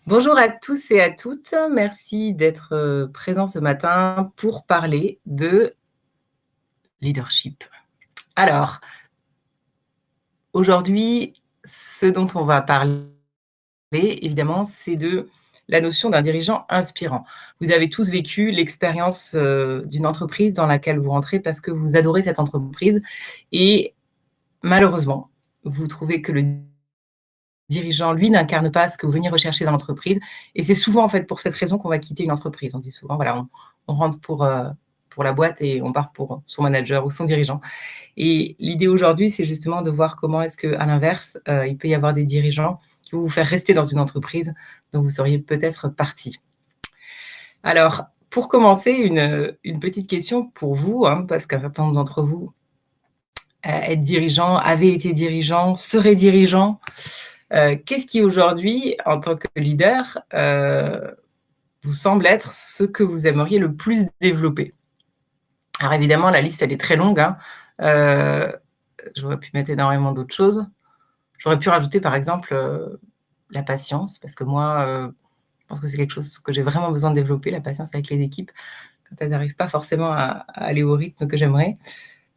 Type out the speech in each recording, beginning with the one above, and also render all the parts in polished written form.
Bonjour à tous et à toutes. Merci d'être présents ce matin pour parler de leadership. Alors, aujourd'hui, ce dont on va parler, évidemment, c'est de la notion d'un dirigeant inspirant. Vous avez tous vécu l'expérience d'une entreprise dans laquelle vous rentrez parce que vous adorez cette entreprise et malheureusement, vous trouvez que le dirigeant, lui, n'incarne pas ce que vous veniez rechercher dans l'entreprise. Et c'est souvent, en fait, pour cette raison qu'on va quitter une entreprise. On dit souvent, voilà, on rentre pour la boîte et on part pour son manager ou son dirigeant. Et l'idée aujourd'hui, c'est justement de voir comment est-ce qu'à l'inverse, il peut y avoir des dirigeants qui vont vous faire rester dans une entreprise dont vous seriez peut-être parti. Alors, pour commencer, une petite question pour vous, parce qu'un certain nombre d'entre vous être dirigeant, avaient été dirigeant, seraient dirigeant. Qu'est-ce qui aujourd'hui, en tant que leader, vous semble être ce que vous aimeriez le plus développer? Alors évidemment, la liste, elle est très longue. J'aurais pu mettre énormément d'autres choses. J'aurais pu rajouter, par exemple, la patience, parce que moi, je pense que c'est quelque chose que j'ai vraiment besoin de développer, la patience avec les équipes, quand elles n'arrivent pas forcément à aller au rythme que j'aimerais.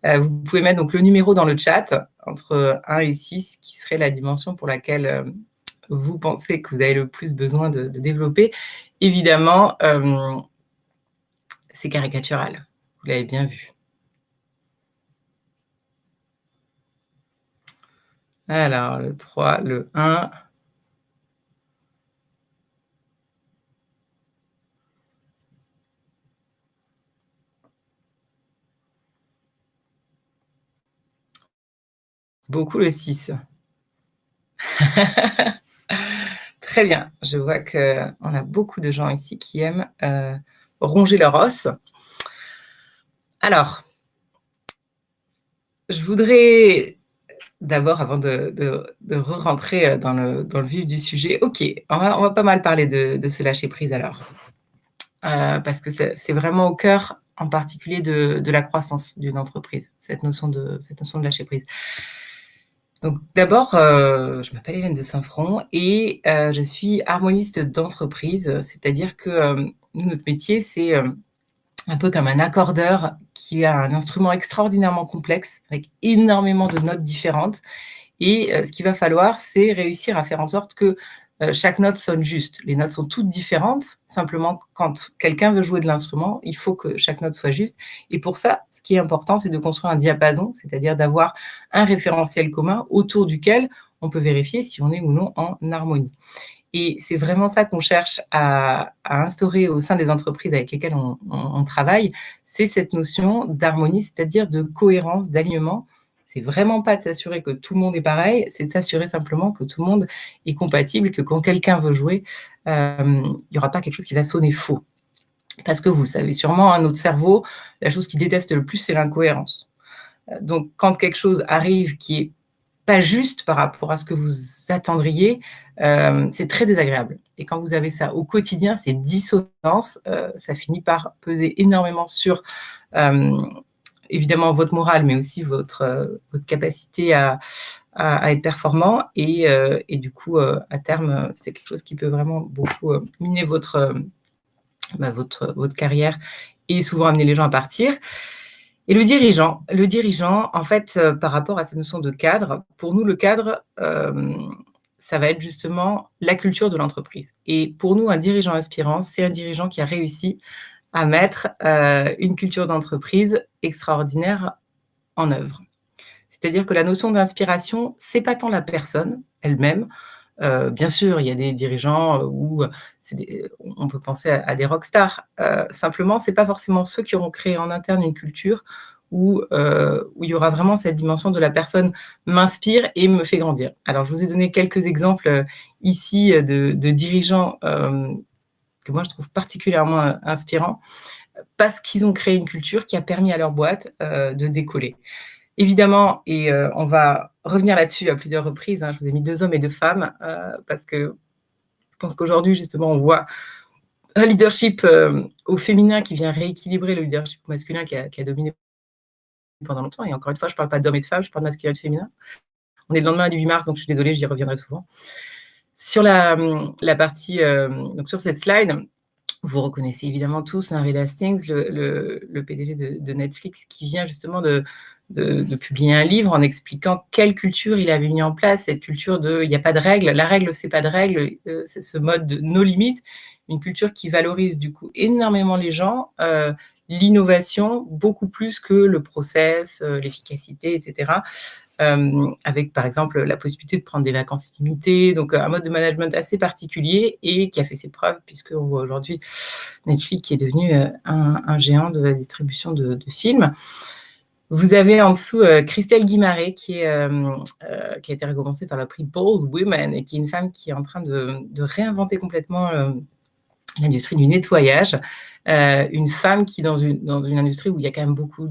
Vous pouvez mettre donc le numéro dans le chat, entre 1 et 6, qui serait la dimension pour laquelle vous pensez que vous avez le plus besoin de développer. Évidemment, c'est caricatural, vous l'avez bien vu. Alors, le 3, le 1. Beaucoup le 6. Très bien, je vois qu'on a beaucoup de gens ici qui aiment ronger leur os. Alors, je voudrais d'abord, avant de re-rentrer dans le vif du sujet, ok, on va pas mal parler de ce lâcher-prise alors, parce que c'est vraiment au cœur en particulier de la croissance d'une entreprise, cette notion de lâcher-prise. Donc d'abord, je m'appelle Hélène de Saint-Front et je suis harmoniste d'entreprise, c'est-à-dire que nous, notre métier, c'est un peu comme un accordeur qui a un instrument extraordinairement complexe avec énormément de notes différentes. Et ce qu'il va falloir, c'est réussir à faire en sorte que chaque note sonne juste. Les notes sont toutes différentes. Simplement, quand quelqu'un veut jouer de l'instrument, il faut que chaque note soit juste. Et pour ça, ce qui est important, c'est de construire un diapason, c'est-à-dire d'avoir un référentiel commun autour duquel on peut vérifier si on est ou non en harmonie. Et c'est vraiment ça qu'on cherche à instaurer au sein des entreprises avec lesquelles on travaille, c'est cette notion d'harmonie, c'est-à-dire de cohérence, d'alignement. C'est vraiment pas de s'assurer que tout le monde est pareil, c'est de s'assurer simplement que tout le monde est compatible, que quand quelqu'un veut jouer, il n'y aura pas quelque chose qui va sonner faux. Parce que vous le savez sûrement, notre cerveau, la chose qu'il déteste le plus, c'est l'incohérence. Donc, quand quelque chose arrive qui est pas juste par rapport à ce que vous attendriez, c'est très désagréable. Et quand vous avez ça au quotidien, ces dissonances, ça finit par peser énormément sur évidemment votre morale, mais aussi votre capacité à être performant. Et du coup, à terme, c'est quelque chose qui peut vraiment beaucoup miner votre carrière et souvent amener les gens à partir. Et le dirigeant, en fait, par rapport à cette notion de cadre, pour nous, le cadre, ça va être justement la culture de l'entreprise. Et pour nous, un dirigeant inspirant, c'est un dirigeant qui a réussi à mettre une culture d'entreprise extraordinaire en œuvre. C'est-à-dire que la notion d'inspiration, c'est pas tant la personne elle-même. Bien sûr, il y a des dirigeants où on peut penser à des rockstars. Simplement, c'est pas forcément ceux qui auront créé en interne une culture où il y aura vraiment cette dimension de la personne m'inspire et me fait grandir. Alors, je vous ai donné quelques exemples ici de dirigeants que moi je trouve particulièrement inspirants parce qu'ils ont créé une culture qui a permis à leur boîte de décoller. Évidemment, et on va revenir là-dessus à plusieurs reprises, je vous ai mis 2 hommes et 2 femmes, parce que je pense qu'aujourd'hui, justement, on voit un leadership au féminin qui vient rééquilibrer le leadership masculin qui a dominé pendant longtemps. Et encore une fois, je ne parle pas d'hommes et de femmes, je parle de masculin et de féminin. On est le lendemain du 8 mars, donc je suis désolée, j'y reviendrai souvent. Sur la partie, donc sur cette slide, vous reconnaissez évidemment tous Reed Hastings, le PDG de Netflix, qui vient justement de publier un livre en expliquant quelle culture il avait mis en place, cette culture de il n'y a pas de règles, la règle c'est pas de règles, c'est ce mode de no limites, une culture qui valorise du coup énormément les gens, l'innovation beaucoup plus que le process, l'efficacité, etc. Avec par exemple la possibilité de prendre des vacances illimitées, donc un mode de management assez particulier et qui a fait ses preuves puisque on voit aujourd'hui Netflix qui est devenu un géant de la distribution de films. Vous avez en dessous Christelle Guimarães qui a été récompensée par le prix Bold Women et qui est une femme qui est en train de réinventer complètement l'industrie du nettoyage. Une femme qui, dans une industrie où il y a quand même beaucoup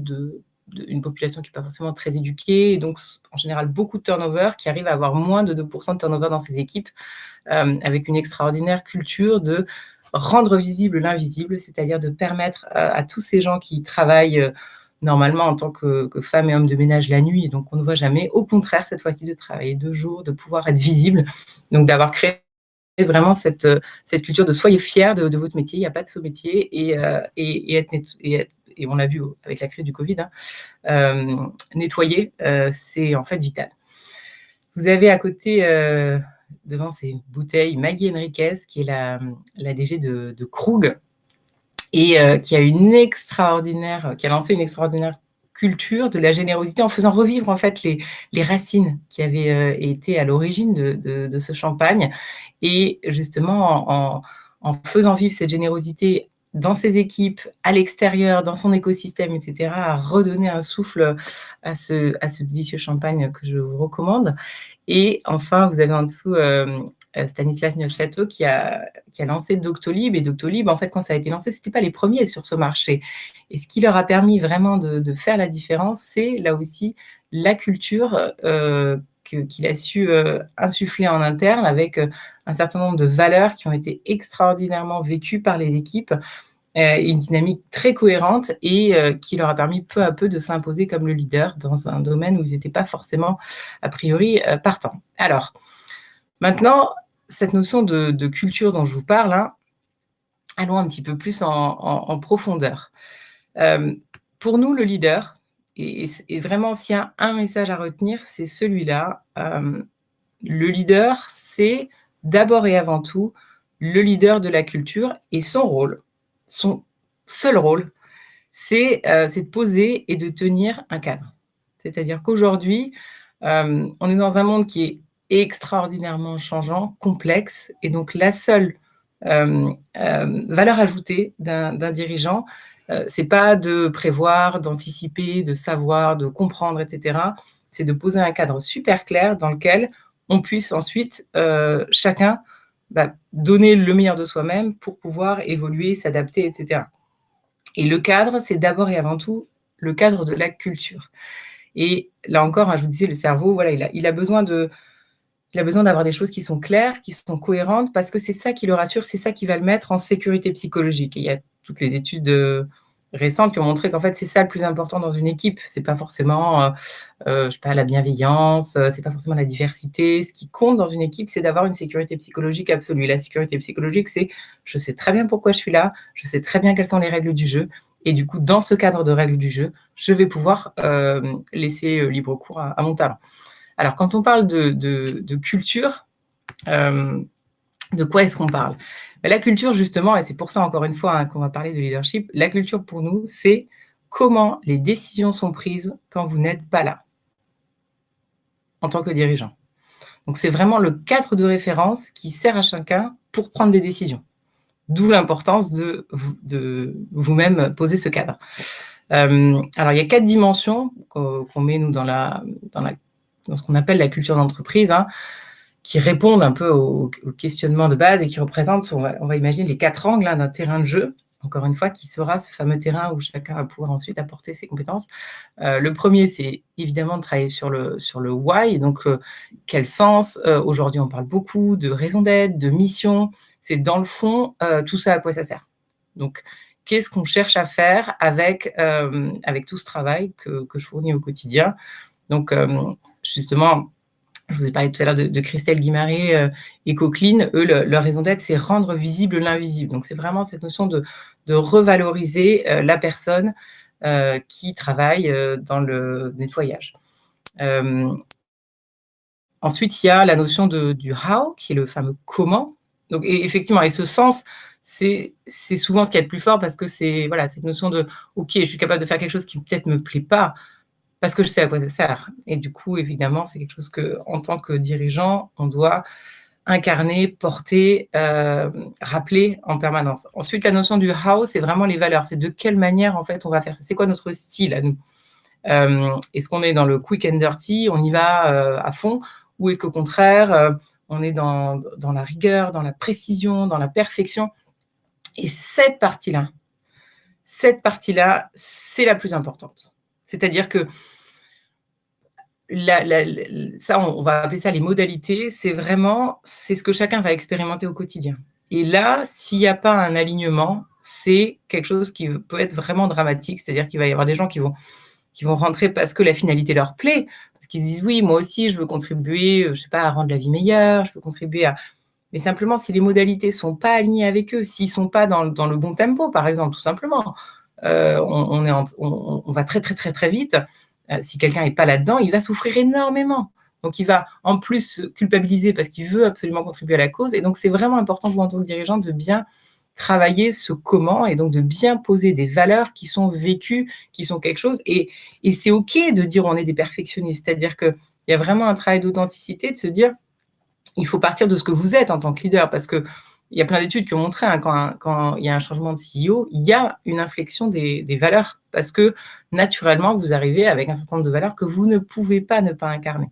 une population qui n'est pas forcément très éduquée, et donc en général beaucoup de turnover, qui arrive à avoir moins de 2% de turnover dans ses équipes, avec une extraordinaire culture de rendre visible l'invisible, c'est-à-dire de permettre à tous ces gens qui travaillent normalement en tant que femmes et hommes de ménage la nuit, et donc on ne voit jamais, au contraire cette fois-ci de travailler 2 jours, de pouvoir être visible, donc d'avoir créé vraiment cette culture de soyez fiers de votre métier, il n'y a pas de sous-métier, et on l'a vu avec la crise du Covid, nettoyer, c'est en fait vital. Vous avez à côté, devant ces bouteilles, Maggie Henriquez, qui est la DG de Krug, et qui a lancé une extraordinaire culture de la générosité en faisant revivre en fait les racines qui avaient été à l'origine de ce champagne, et justement en faisant vivre cette générosité dans ses équipes, à l'extérieur, dans son écosystème, etc., à redonner un souffle à ce délicieux champagne que je vous recommande. Et enfin, vous avez en dessous Stanislas Neufchâteau qui a lancé Doctolib. Et Doctolib, en fait, quand ça a été lancé, ce n'était pas les premiers sur ce marché. Et ce qui leur a permis vraiment de faire la différence, c'est là aussi la culture qu'il a su insuffler en interne, avec un certain nombre de valeurs qui ont été extraordinairement vécues par les équipes, une dynamique très cohérente, et qui leur a permis peu à peu de s'imposer comme le leader dans un domaine où ils n'étaient pas forcément, a priori, partants. Alors, maintenant, cette notion de culture dont je vous parle, hein, allons un petit peu plus en profondeur. Pour nous, le leader, et vraiment, s'il y a un message à retenir, c'est celui-là. Le leader, c'est d'abord et avant tout le leader de la culture, et son seul rôle, c'est de poser et de tenir un cadre. C'est-à-dire qu'aujourd'hui, on est dans un monde qui est extraordinairement changeant, complexe, et donc la seule valeur ajoutée d'un dirigeant, c'est pas de prévoir, d'anticiper, de savoir, de comprendre, etc. C'est de poser un cadre super clair dans lequel on puisse ensuite chacun donner le meilleur de soi-même pour pouvoir évoluer, s'adapter, etc. Et le cadre, c'est d'abord et avant tout le cadre de la culture. Et là encore, je vous disais, le cerveau, voilà, il a besoin d'avoir des choses qui sont claires, qui sont cohérentes, parce que c'est ça qui le rassure, c'est ça qui va le mettre en sécurité psychologique. Et il y a toutes les études récentes qui ont montré qu'en fait, c'est ça le plus important dans une équipe. C'est pas forcément, je sais pas, la bienveillance, c'est pas forcément la diversité. Ce qui compte dans une équipe, c'est d'avoir une sécurité psychologique absolue. La sécurité psychologique, c'est je sais très bien pourquoi je suis là, je sais très bien quelles sont les règles du jeu, et du coup, dans ce cadre de règles du jeu, je vais pouvoir laisser libre cours à mon talent. Alors, quand on parle de culture, de quoi est-ce qu'on parle ? La culture, justement, et c'est pour ça, encore une fois, qu'on va parler de leadership, la culture, pour nous, c'est comment les décisions sont prises quand vous n'êtes pas là, en tant que dirigeant. Donc, c'est vraiment le cadre de référence qui sert à chacun pour prendre des décisions. D'où l'importance de vous-même poser ce cadre. Alors, il y a 4 dimensions qu'on met, nous, dans ce qu'on appelle la culture d'entreprise, qui répondent un peu au questionnement de base et qui représentent, on va imaginer, les 4 angles d'un terrain de jeu, encore une fois, qui sera ce fameux terrain où chacun va pouvoir ensuite apporter ses compétences. Le premier, c'est évidemment de travailler sur le why, donc quel sens. Aujourd'hui, on parle beaucoup de raison d'être, de mission. C'est dans le fond, tout ça, à quoi ça sert. Donc, qu'est-ce qu'on cherche à faire avec tout ce travail que je fournis au quotidien. Donc, justement, Je vous ai parlé tout à l'heure de Christelle Guimarães et Coqueline. Eux, leur raison d'être, c'est rendre visible l'invisible. Donc, c'est vraiment cette notion de revaloriser la personne qui travaille dans le nettoyage. Ensuite, il y a la notion du how, qui est le fameux comment. Donc, et effectivement, et ce sens, c'est souvent ce qu'il y a de plus fort parce que c'est voilà, cette notion de OK, je suis capable de faire quelque chose qui peut-être me plaît pas parce que je sais à quoi ça sert. Et du coup, évidemment, c'est quelque chose que, en tant que dirigeant, on doit incarner, porter, rappeler en permanence. Ensuite, la notion du how, c'est vraiment les valeurs. C'est de quelle manière, en fait, on va faire ça. C'est quoi notre style à nous? Est-ce qu'on est dans le quick and dirty, on y va à fond, ou est-ce qu'au contraire, on est dans la rigueur, dans la précision, dans la perfection? Et cette partie-là, c'est la plus importante. C'est-à-dire que ça, on va appeler ça les modalités, c'est ce que chacun va expérimenter au quotidien. Et là, s'il n'y a pas un alignement, c'est quelque chose qui peut être vraiment dramatique, c'est-à-dire qu'il va y avoir des gens qui vont rentrer parce que la finalité leur plaît, parce qu'ils se disent oui, moi aussi, je veux contribuer, je sais pas, à rendre la vie meilleure, je veux contribuer à. Mais simplement, si les modalités sont pas alignées avec eux, s'ils sont pas dans le bon tempo, par exemple, tout simplement, on va très très très très vite. Si quelqu'un est pas là-dedans, il va souffrir énormément. Donc, il va en plus se culpabiliser parce qu'il veut absolument contribuer à la cause. Et donc, c'est vraiment important, vous, en tant que dirigeant, de bien travailler ce comment et donc de bien poser des valeurs qui sont vécues, qui sont quelque chose. Et c'est OK de dire on est des perfectionnistes. C'est-à-dire qu'il y a vraiment un travail d'authenticité, de se dire il faut partir de ce que vous êtes en tant que leader, parce qu'il y a plein d'études qui ont montré quand il y a un changement de CEO, il y a une inflexion des valeurs, parce que naturellement, vous arrivez avec un certain nombre de valeurs que vous ne pouvez pas ne pas incarner.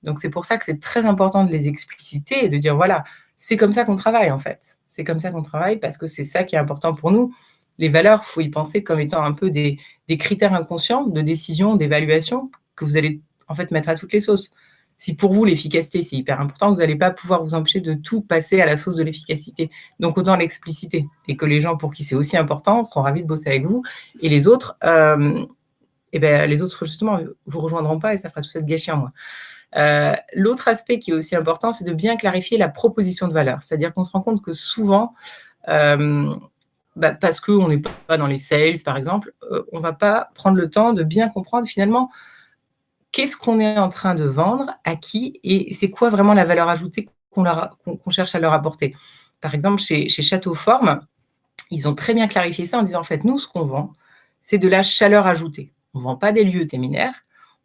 Donc, c'est pour ça que c'est très important de les expliciter et de dire, voilà, c'est comme ça qu'on travaille, en fait. C'est comme ça qu'on travaille parce que c'est ça qui est important pour nous. Les valeurs, il faut y penser comme étant un peu des critères inconscients de décision, d'évaluation que vous allez, en fait, mettre à toutes les sauces. Si pour vous, l'efficacité, c'est hyper important, vous n'allez pas pouvoir vous empêcher de tout passer à la sauce de l'efficacité. Donc, autant l'expliciter. Et que les gens pour qui c'est aussi important seront ravis de bosser avec vous. Et les autres, justement, vous rejoindront pas et ça fera tout ça de gâchis en moins. L'autre aspect qui est aussi important, c'est de bien clarifier la proposition de valeur. C'est-à-dire qu'on se rend compte que souvent, parce qu'on n'est pas dans les sales, par exemple, on ne va pas prendre le temps de bien comprendre finalement qu'est-ce qu'on est en train de vendre, à qui, et c'est quoi vraiment la valeur ajoutée qu'on cherche à leur apporter. Par exemple, chez Château Forme, ils ont très bien clarifié ça en disant, en fait, nous, ce qu'on vend, c'est de la chaleur ajoutée. On ne vend pas des lieux séminaires,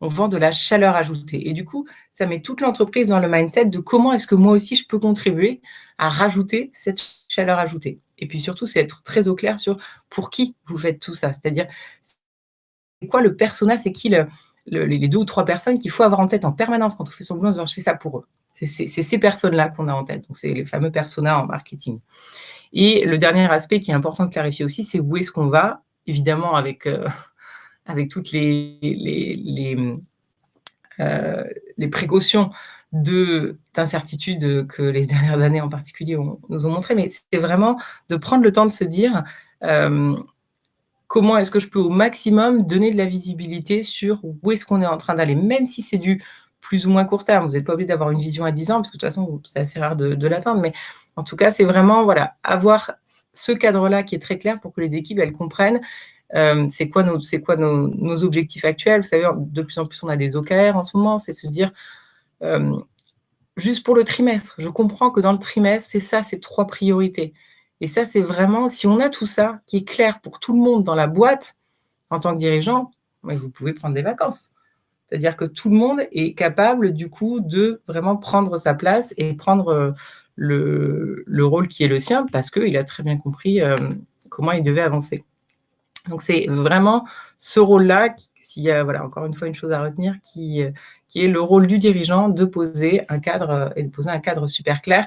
on vend de la chaleur ajoutée. Et du coup, ça met toute l'entreprise dans le mindset de comment est-ce que moi aussi, je peux contribuer à rajouter cette chaleur ajoutée. Et puis surtout, c'est être très au clair sur pour qui vous faites tout ça. C'est-à-dire, c'est quoi le persona, c'est qui les 2 ou 3 personnes qu'il faut avoir en tête en permanence quand on fait son boulot, je fais ça pour eux. C'est ces personnes-là qu'on a en tête. Donc, c'est les fameux personas en marketing. Et le dernier aspect qui est important de clarifier aussi, c'est où est-ce qu'on va, évidemment avec toutes les précautions d'incertitude que les dernières années en particulier nous ont montré, mais c'est vraiment de prendre le temps de se dire comment est-ce que je peux au maximum donner de la visibilité sur où est-ce qu'on est en train d'aller, même si c'est du plus ou moins court terme. Vous n'êtes pas obligé d'avoir une vision à 10 ans, parce que de toute façon, c'est assez rare de l'atteindre, mais en tout cas, c'est vraiment avoir ce cadre-là qui est très clair pour que les équipes, elles comprennent c'est quoi nos objectifs actuels. Vous savez, de plus en plus, on a des OKR en ce moment, c'est se dire, juste pour le trimestre, je comprends que dans le trimestre, c'est ça, ces 3 priorités. Et ça, c'est vraiment, si on a tout ça qui est clair pour tout le monde dans la boîte, en tant que dirigeant, vous pouvez prendre des vacances. C'est-à-dire que tout le monde est capable, du coup, de vraiment prendre sa place et prendre le rôle qui est le sien, parce qu'il a très bien compris comment il devait avancer. Donc, c'est vraiment ce rôle-là, s'il y a, encore une fois, une chose à retenir, qui est le rôle du dirigeant, de poser un cadre et de poser un cadre super clair,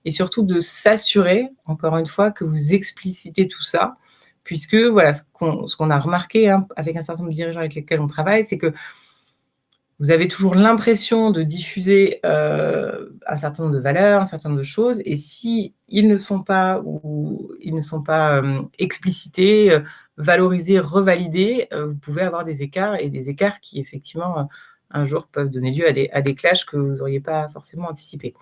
et surtout de s'assurer, encore une fois, que vous explicitez tout ça, puisque ce qu'on a remarqué avec un certain nombre de dirigeants avec lesquels on travaille, c'est que vous avez toujours l'impression de diffuser un certain nombre de valeurs, un certain nombre de choses, et si ils ne sont pas explicités, valorisés, revalidés, vous pouvez avoir des écarts, et des écarts qui effectivement un jour peuvent donner lieu à des clashs que vous n'auriez pas forcément anticipés.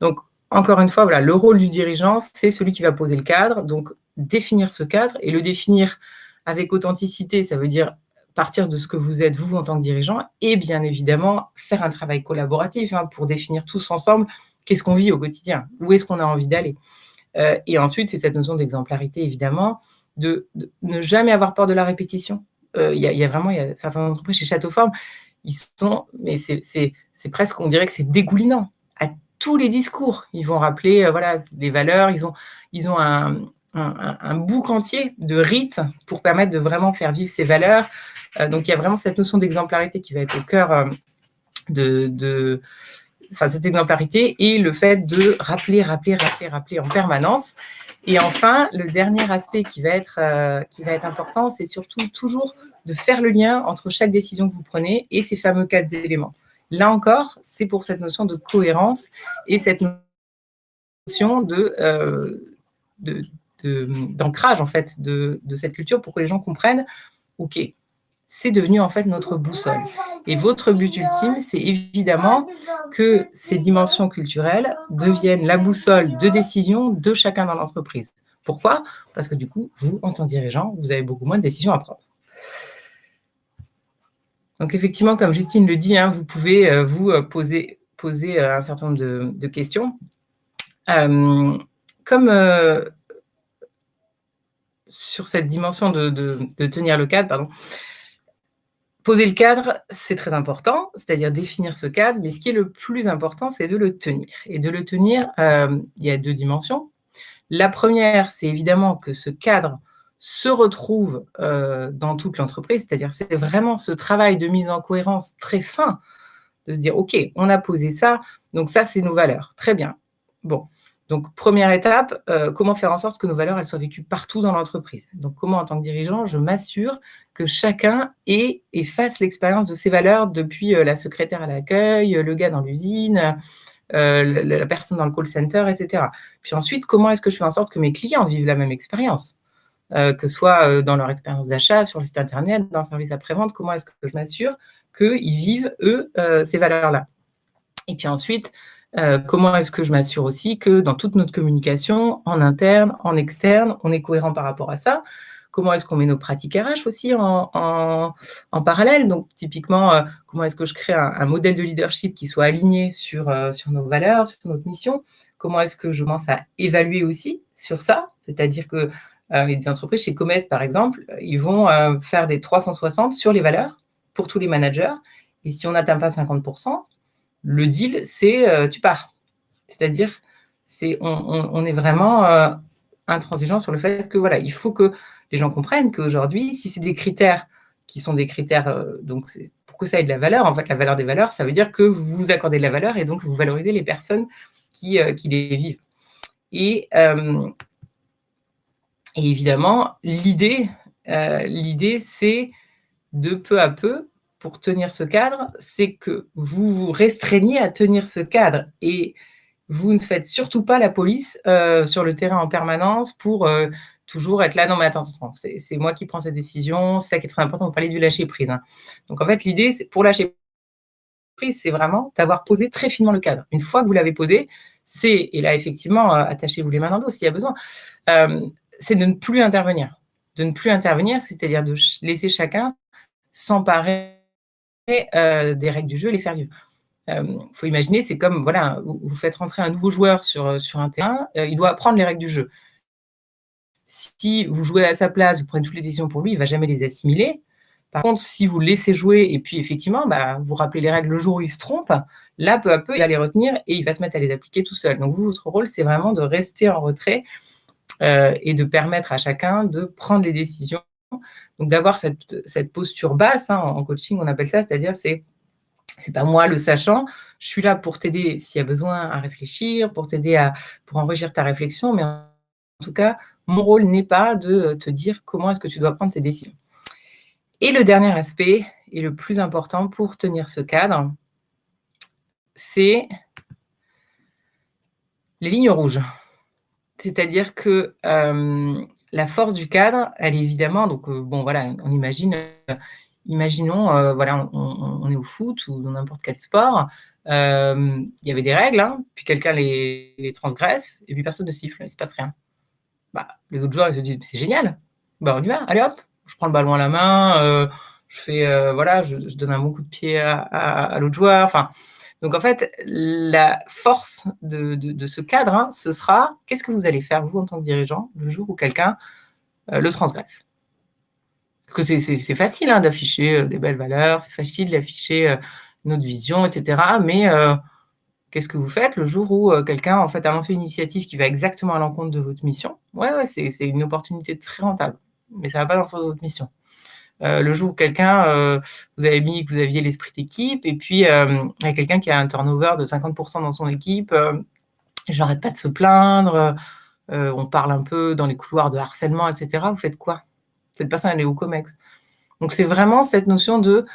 Donc, encore une fois, voilà, le rôle du dirigeant, c'est celui qui va poser le cadre, donc définir ce cadre et le définir avec authenticité, ça veut dire partir de ce que vous êtes, vous, en tant que dirigeant, et bien évidemment, faire un travail collaboratif pour définir tous ensemble qu'est-ce qu'on vit au quotidien, où est-ce qu'on a envie d'aller. Et ensuite, c'est cette notion d'exemplarité, évidemment, de ne jamais avoir peur de la répétition. Il y a certaines entreprises chez Château Forme, mais c'est presque, on dirait que c'est dégoulinant. À tous les discours, ils vont rappeler voilà, les valeurs, ils ont un bouc entier de rites pour permettre de vraiment faire vivre ces valeurs. Donc, il y a vraiment cette notion d'exemplarité qui va être au cœur cette exemplarité et le fait de rappeler en permanence. Et enfin, le dernier aspect qui va être important, c'est surtout toujours de faire le lien entre chaque décision que vous prenez et ces fameux 4 éléments. Là encore, c'est pour cette notion de cohérence et cette notion d'ancrage en fait de cette culture pour que les gens comprennent, ok, c'est devenu en fait notre boussole. Et votre but ultime, c'est évidemment que ces dimensions culturelles deviennent la boussole de décision de chacun dans l'entreprise. Pourquoi ? Parce que du coup, vous, en tant que dirigeant, vous avez beaucoup moins de décisions à prendre. Donc effectivement, comme Justine le dit, vous pouvez vous poser un certain nombre de questions. Comme sur cette dimension de tenir le cadre, pardon, poser le cadre, c'est très important, c'est-à-dire définir ce cadre, mais ce qui est le plus important, c'est de le tenir. Et de le tenir, il y a 2 dimensions. La première, c'est évidemment que ce cadre se retrouve dans toute l'entreprise, c'est-à-dire c'est vraiment ce travail de mise en cohérence très fin, de se dire, OK, on a posé ça, donc ça, c'est nos valeurs. Très bien. Bon. Donc, première étape, comment faire en sorte que nos valeurs, elles soient vécues partout dans l'entreprise. Donc, comment, en tant que dirigeant, je m'assure que chacun ait et fasse l'expérience de ces valeurs depuis la secrétaire à l'accueil, le gars dans l'usine, la personne dans le call center, etc. Puis ensuite, comment est-ce que je fais en sorte que mes clients vivent la même expérience, que ce soit dans leur expérience d'achat, sur le site internet, dans le service après-vente, comment est-ce que je m'assure qu'ils vivent, eux, ces valeurs-là. Et puis ensuite, comment est-ce que je m'assure aussi que dans toute notre communication, en interne, en externe, on est cohérent par rapport à ça. Comment est-ce qu'on met nos pratiques RH aussi en parallèle. Donc typiquement, comment est-ce que je crée un modèle de leadership qui soit aligné sur nos valeurs, sur notre mission. Comment est-ce que je commence à évaluer aussi sur ça. C'est-à-dire que les entreprises chez Comet, par exemple, ils vont faire des 360 sur les valeurs pour tous les managers. Et si on n'atteint pas 50%, le deal, c'est tu pars. C'est-à-dire, on est vraiment intransigeant sur le fait que voilà, il faut que les gens comprennent qu'aujourd'hui, si c'est des critères qui sont des critères, donc pour que ça ait de la valeur, en fait, la valeur des valeurs, ça veut dire que vous vous accordez de la valeur et donc vous valorisez les personnes qui les vivent. Et évidemment, l'idée, c'est de peu à peu, pour tenir ce cadre, c'est que vous vous restreignez à tenir ce cadre et vous ne faites surtout pas la police sur le terrain en permanence pour toujours être là. Non, mais attends, c'est moi qui prends cette décision. C'est ça qui est très important. Vous parlez du lâcher prise. Donc en fait, l'idée, pour lâcher prise, c'est vraiment d'avoir posé très finement le cadre. Une fois que vous l'avez posé, et là effectivement, attachez-vous les mains dans le dos s'il y a besoin, c'est de ne plus intervenir. De ne plus intervenir, c'est-à-dire de laisser chacun s'emparer des règles du jeu et les faire vivre. Faut imaginer, c'est comme, voilà, vous faites rentrer un nouveau joueur sur un terrain, il doit apprendre les règles du jeu. Si vous jouez à sa place, vous prenez toutes les décisions pour lui, il ne va jamais les assimiler. Par contre, si vous le laissez jouer et puis effectivement, vous rappelez les règles le jour où il se trompe, là, peu à peu, il va les retenir et il va se mettre à les appliquer tout seul. Donc vous, votre rôle, c'est vraiment de rester en retrait et de permettre à chacun de prendre les décisions. Donc d'avoir cette posture basse, en coaching, on appelle ça, c'est-à-dire c'est pas moi le sachant, je suis là pour t'aider s'il y a besoin à réfléchir, pour t'aider pour enrichir ta réflexion, mais en tout cas, mon rôle n'est pas de te dire comment est-ce que tu dois prendre tes décisions. Et le dernier aspect, et le plus important pour tenir ce cadre, c'est les lignes rouges. C'est-à-dire que la force du cadre, elle est évidemment, donc voilà, on imagine, Imaginons, voilà, on est au foot ou dans n'importe quel sport, il y avait des règles, hein, puis quelqu'un les transgresse et puis personne ne siffle, il ne se passe rien. Bah, les autres joueurs, ils se disent: «C'est génial, bah, on y va, allez hop, je prends le ballon à la main, je fais, voilà, je donne un bon coup de pied à l'autre joueur». Enfin, donc en fait, la force de ce cadre, hein, ce sera: qu'est-ce que vous allez faire, vous, en tant que dirigeant, le jour où quelqu'un, le transgresse? Parce que c'est facile, hein, d'afficher, des belles valeurs, c'est facile d'afficher, notre vision et cetera, mais qu'est-ce que vous faites le jour où, quelqu'un, en fait, a lancé une initiative qui va exactement à l'encontre de votre mission? Ouais, ouais, c'est une opportunité très rentable, mais ça va pas dans le sens de votre mission. Le jour où quelqu'un, vous avez mis que vous aviez l'esprit d'équipe et puis, il y a quelqu'un qui a un turnover de 50 dans son équipe, les gens arrêtent pas de se plaindre, on parle un peu dans les couloirs de harcèlement et cetera, vous faites quoi? Cette personne, elle est au COMEX. Donc c'est vraiment cette notion de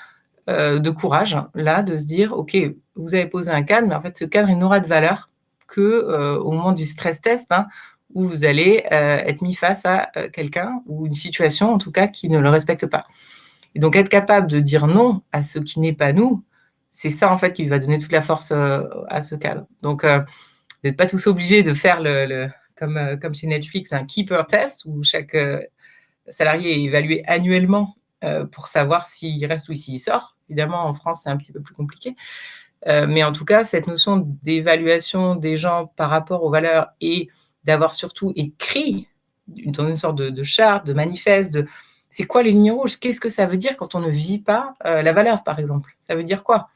courage, là, de se dire: «OK, vous avez posé un cadre, mais en fait, ce cadre, il n'aura de valeur que, au moment du stress test, hein, où vous allez, être mis face à, quelqu'un ou une situation, en tout cas, qui ne le respecte pas». Et donc être capable de dire non à ce qui n'est pas nous, c'est ça, en fait, qui va donner toute la force, à ce cadre. Donc vous n'êtes pas tous obligés de faire le comme chez Netflix, un keeper test où chaque, salarié est évalué annuellement, pour savoir s'il reste ou s'il sort. Évidemment, en France, c'est un petit peu plus compliqué. Mais en tout cas, cette notion d'évaluation des gens par rapport aux valeurs et d'avoir surtout écrit dans une sorte de charte, de manifeste, de c'est quoi les lignes rouges? Qu'est-ce que ça veut dire quand on ne vit pas, la valeur, par exemple? Ça veut dire quoi?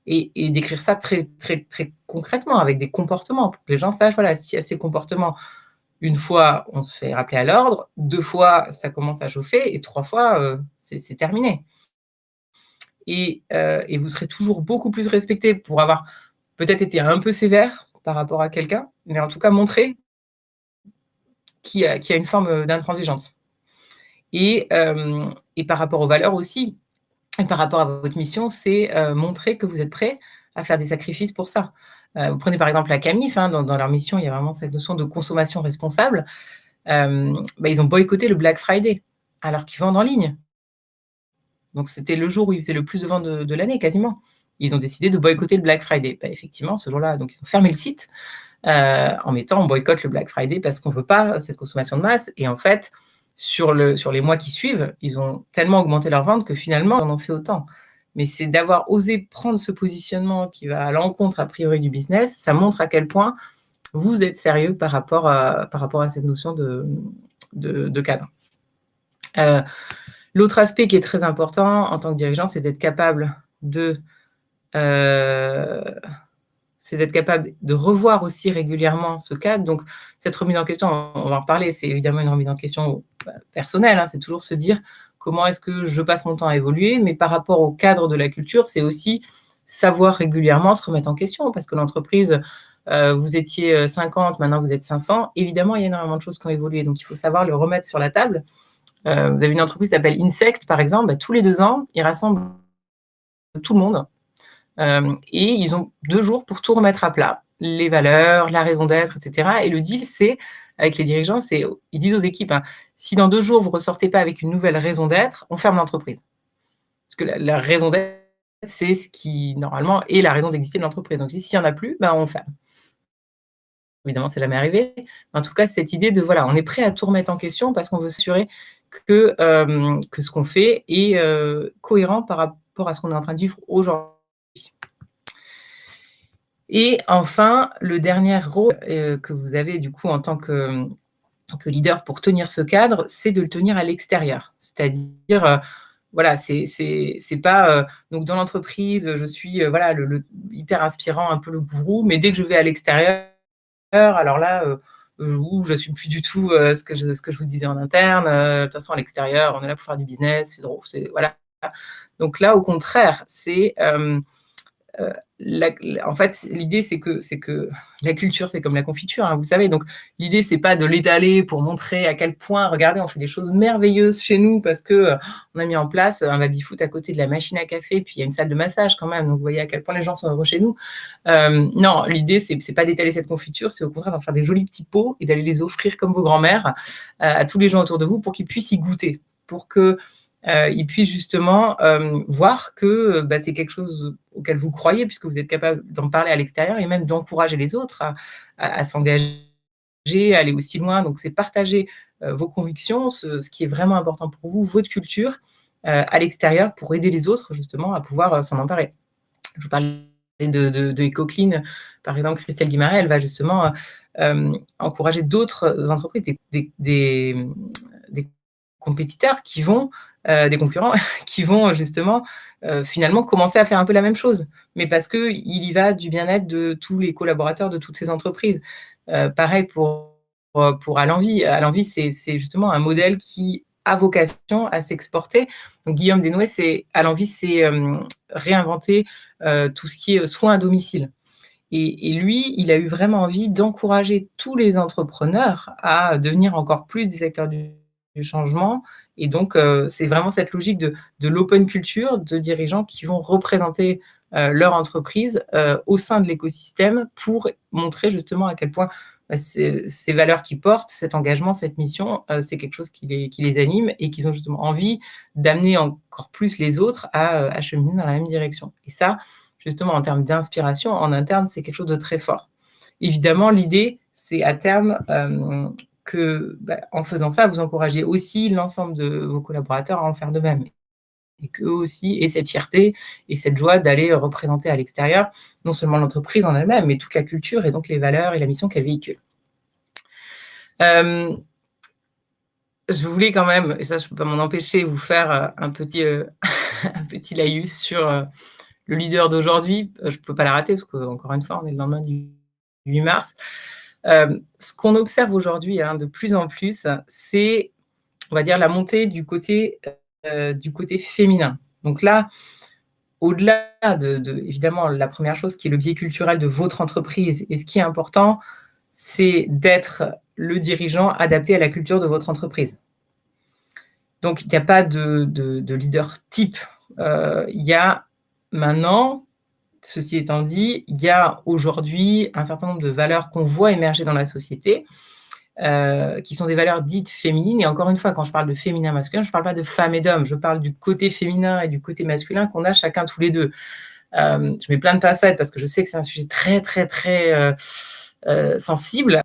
Et d'écrire ça très, très, très concrètement avec des comportements pour que les gens sachent, voilà, s'il y a ces comportements, une fois, on se fait rappeler à l'ordre, 2 fois, ça commence à chauffer et 3 fois, c'est terminé. Et vous serez toujours beaucoup plus respecté pour avoir peut-être été un peu sévère par rapport à quelqu'un, mais en tout cas montrer qu'il y a une forme, d'intransigeance. Et par rapport aux valeurs aussi et par rapport à votre mission, c'est, montrer que vous êtes prêt à faire des sacrifices pour ça. Vous prenez par exemple la Camif, hein, dans leur mission, il y a vraiment cette notion de consommation responsable. Bah, ils ont boycotté le Black Friday, alors qu'ils vendent en ligne. Donc c'était le jour où ils faisaient le plus de ventes de l'année quasiment. Ils ont décidé de boycotter le Black Friday. Bah, effectivement, ce jour-là, donc ils ont fermé le site, en mettant: «On boycotte le Black Friday parce qu'on veut pas cette consommation de masse». Et en fait, sur les mois qui suivent, ils ont tellement augmenté leurs ventes que finalement, ils en ont fait autant. Mais c'est d'avoir osé prendre ce positionnement qui va à l'encontre a priori du business, ça montre à quel point vous êtes sérieux par rapport à cette notion de cadre. Heu L'autre aspect qui est très important en tant que dirigeant, heu, c'est d'être capable de revoir aussi régulièrement ce cadre. Donc cette remise en question, on va en reparler, c'est évidemment une remise en question, personnelle, hein. C'est toujours se dire: «Comment est-ce que je passe mon temps à évoluer?» Mais par rapport au cadre de la culture, c'est aussi savoir régulièrement se remettre en question parce que l'entreprise, vous étiez, 50, maintenant vous êtes 500. Évidemment, il y a énormément de choses qui ont évolué, donc il faut savoir le remettre sur la table. Vous avez une entreprise qui s'appelle Insect, par exemple, bah, tous les 2 ans, ils rassemblent tout le monde, et ils ont 2 jours pour tout remettre à plat. Les valeurs, la raison d'être et cetera. Et le deal, c'est avec les dirigeants, c'est ils disent aux équipes, hein: «Si dans 2 jours, vous ressortez pas avec une nouvelle raison d'être, on ferme l'entreprise». Parce que la raison d'être, c'est ce qui, normalement, est la raison d'exister de l'entreprise. Donc s'il y en a plus, bah, on ferme. Évidemment, c'est jamais arrivé. Mais en tout cas, cette idée de, voilà, on est prêt à tout remettre en question parce qu'on veut s'assurer que ce qu'on fait est, cohérent par rapport à ce qu'on est en train de vivre aujourd'hui. Et enfin, le dernier rôle, que vous avez du coup en tant que leader pour tenir ce cadre, c'est de le tenir à l'extérieur. C'est-à-dire, voilà, c'est pas, donc dans l'entreprise, je suis, voilà, le hyper inspirant, un peu le gourou, mais dès que je vais à l'extérieur, alors là, j'assume plus du tout, ce que je vous disais en interne, de toute façon à l'extérieur, on est là pour faire du business, c'est drôle, c'est voilà. Donc là, au contraire, c'est, en fait, l'idée, c'est que la culture, c'est comme la confiture, hein, vous savez. Donc, l'idée, c'est pas de l'étaler pour montrer à quel point, regardez, on fait des choses merveilleuses chez nous parce que on a mis en place un baby-foot à côté de la machine à café, puis il y a une salle de massage quand même. Donc, vous voyez à quel point les gens sont heureux chez nous. Non, l'idée, c'est pas d'étaler cette confiture, c'est au contraire d'en faire des jolis petits pots et d'aller les offrir comme vos grands-mères à tous les gens autour de vous pour qu'ils puissent y goûter, pour que ils puissent justement voir que c'est quelque chose auquel vous croyez, puisque vous êtes capable d'en parler à l'extérieur et même d'encourager les autres à s'engager, à aller aussi loin. Donc, c'est partager vos convictions, ce qui est vraiment important pour vous, votre culture, à l'extérieur pour aider les autres justement à pouvoir s'en emparer. Je vous parlais de EcoClean, par exemple, Christelle Guimarães, elle va justement encourager d'autres entreprises, des compétiteurs qui vont, des concurrents qui vont justement finalement commencer à faire un peu la même chose, mais parce qu'il y va du bien-être de tous les collaborateurs de toutes ces entreprises. Pareil pour Allenvie. Allenvie, c'est justement un modèle qui a vocation à s'exporter. Donc, Guillaume Desnouets, Allenvie, c'est réinventer tout ce qui est soins à domicile. Et lui, il a eu vraiment envie d'encourager tous les entrepreneurs à devenir encore plus des acteurs du changement. Et donc, c'est vraiment cette logique de l'open culture, de dirigeants qui vont représenter leur entreprise au sein de l'écosystème pour montrer justement à quel point ces valeurs qu'ils portent, cet engagement, cette mission, c'est quelque chose qui les anime et qu'ils ont justement envie d'amener encore plus les autres à cheminer dans la même direction. Et ça, justement, en termes d'inspiration, en interne, c'est quelque chose de très fort. Évidemment, l'idée, c'est à terme en faisant ça, vous encouragez aussi l'ensemble de vos collaborateurs à en faire de même. Et qu'eux aussi aient cette fierté et cette joie d'aller représenter à l'extérieur, non seulement l'entreprise en elle-même, mais toute la culture et donc les valeurs et la mission qu'elle véhicule. Je voulais quand même, et ça je ne peux pas m'en empêcher, vous faire un petit laïus sur le leader d'aujourd'hui. Je ne peux pas la rater parce qu'encore une fois, on est le lendemain du 8 mars. Ce qu'on observe aujourd'hui de plus en plus, c'est, on va dire, la montée du côté féminin. Donc là, au-delà de évidemment, la première chose qui est le biais culturel de votre entreprise, et ce qui est important, c'est d'être le dirigeant adapté à la culture de votre entreprise. Donc, il n'y a pas de leader type. Il y a maintenant, ceci étant dit, il y a aujourd'hui un certain nombre de valeurs qu'on voit émerger dans la société, qui sont des valeurs dites féminines. Et encore une fois, quand je parle de féminin masculin, je ne parle pas de femmes et d'hommes, je parle du côté féminin et du côté masculin qu'on a chacun tous les deux. Je mets plein de pincettes parce que je sais que c'est un sujet très, très, très sensible.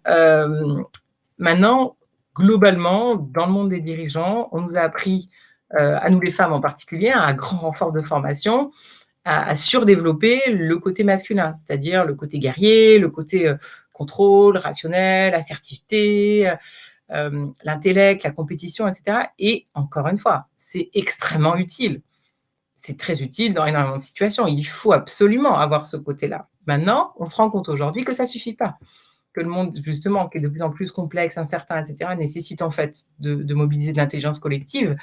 Maintenant, globalement, dans le monde des dirigeants, on nous a appris, à nous les femmes en particulier, à grand renfort de formation, à surdévelopper le côté masculin, c'est-à-dire le côté guerrier, le côté contrôle, rationnel, assertivité, l'intellect, la compétition, etc. Et encore une fois, c'est extrêmement utile. C'est très utile dans énormément de situations. Il faut absolument avoir ce côté-là. Maintenant, on se rend compte aujourd'hui que ça ne suffit pas. Que le monde, justement, qui est de plus en plus complexe, incertain, etc., nécessite en fait de mobiliser de l'intelligence collective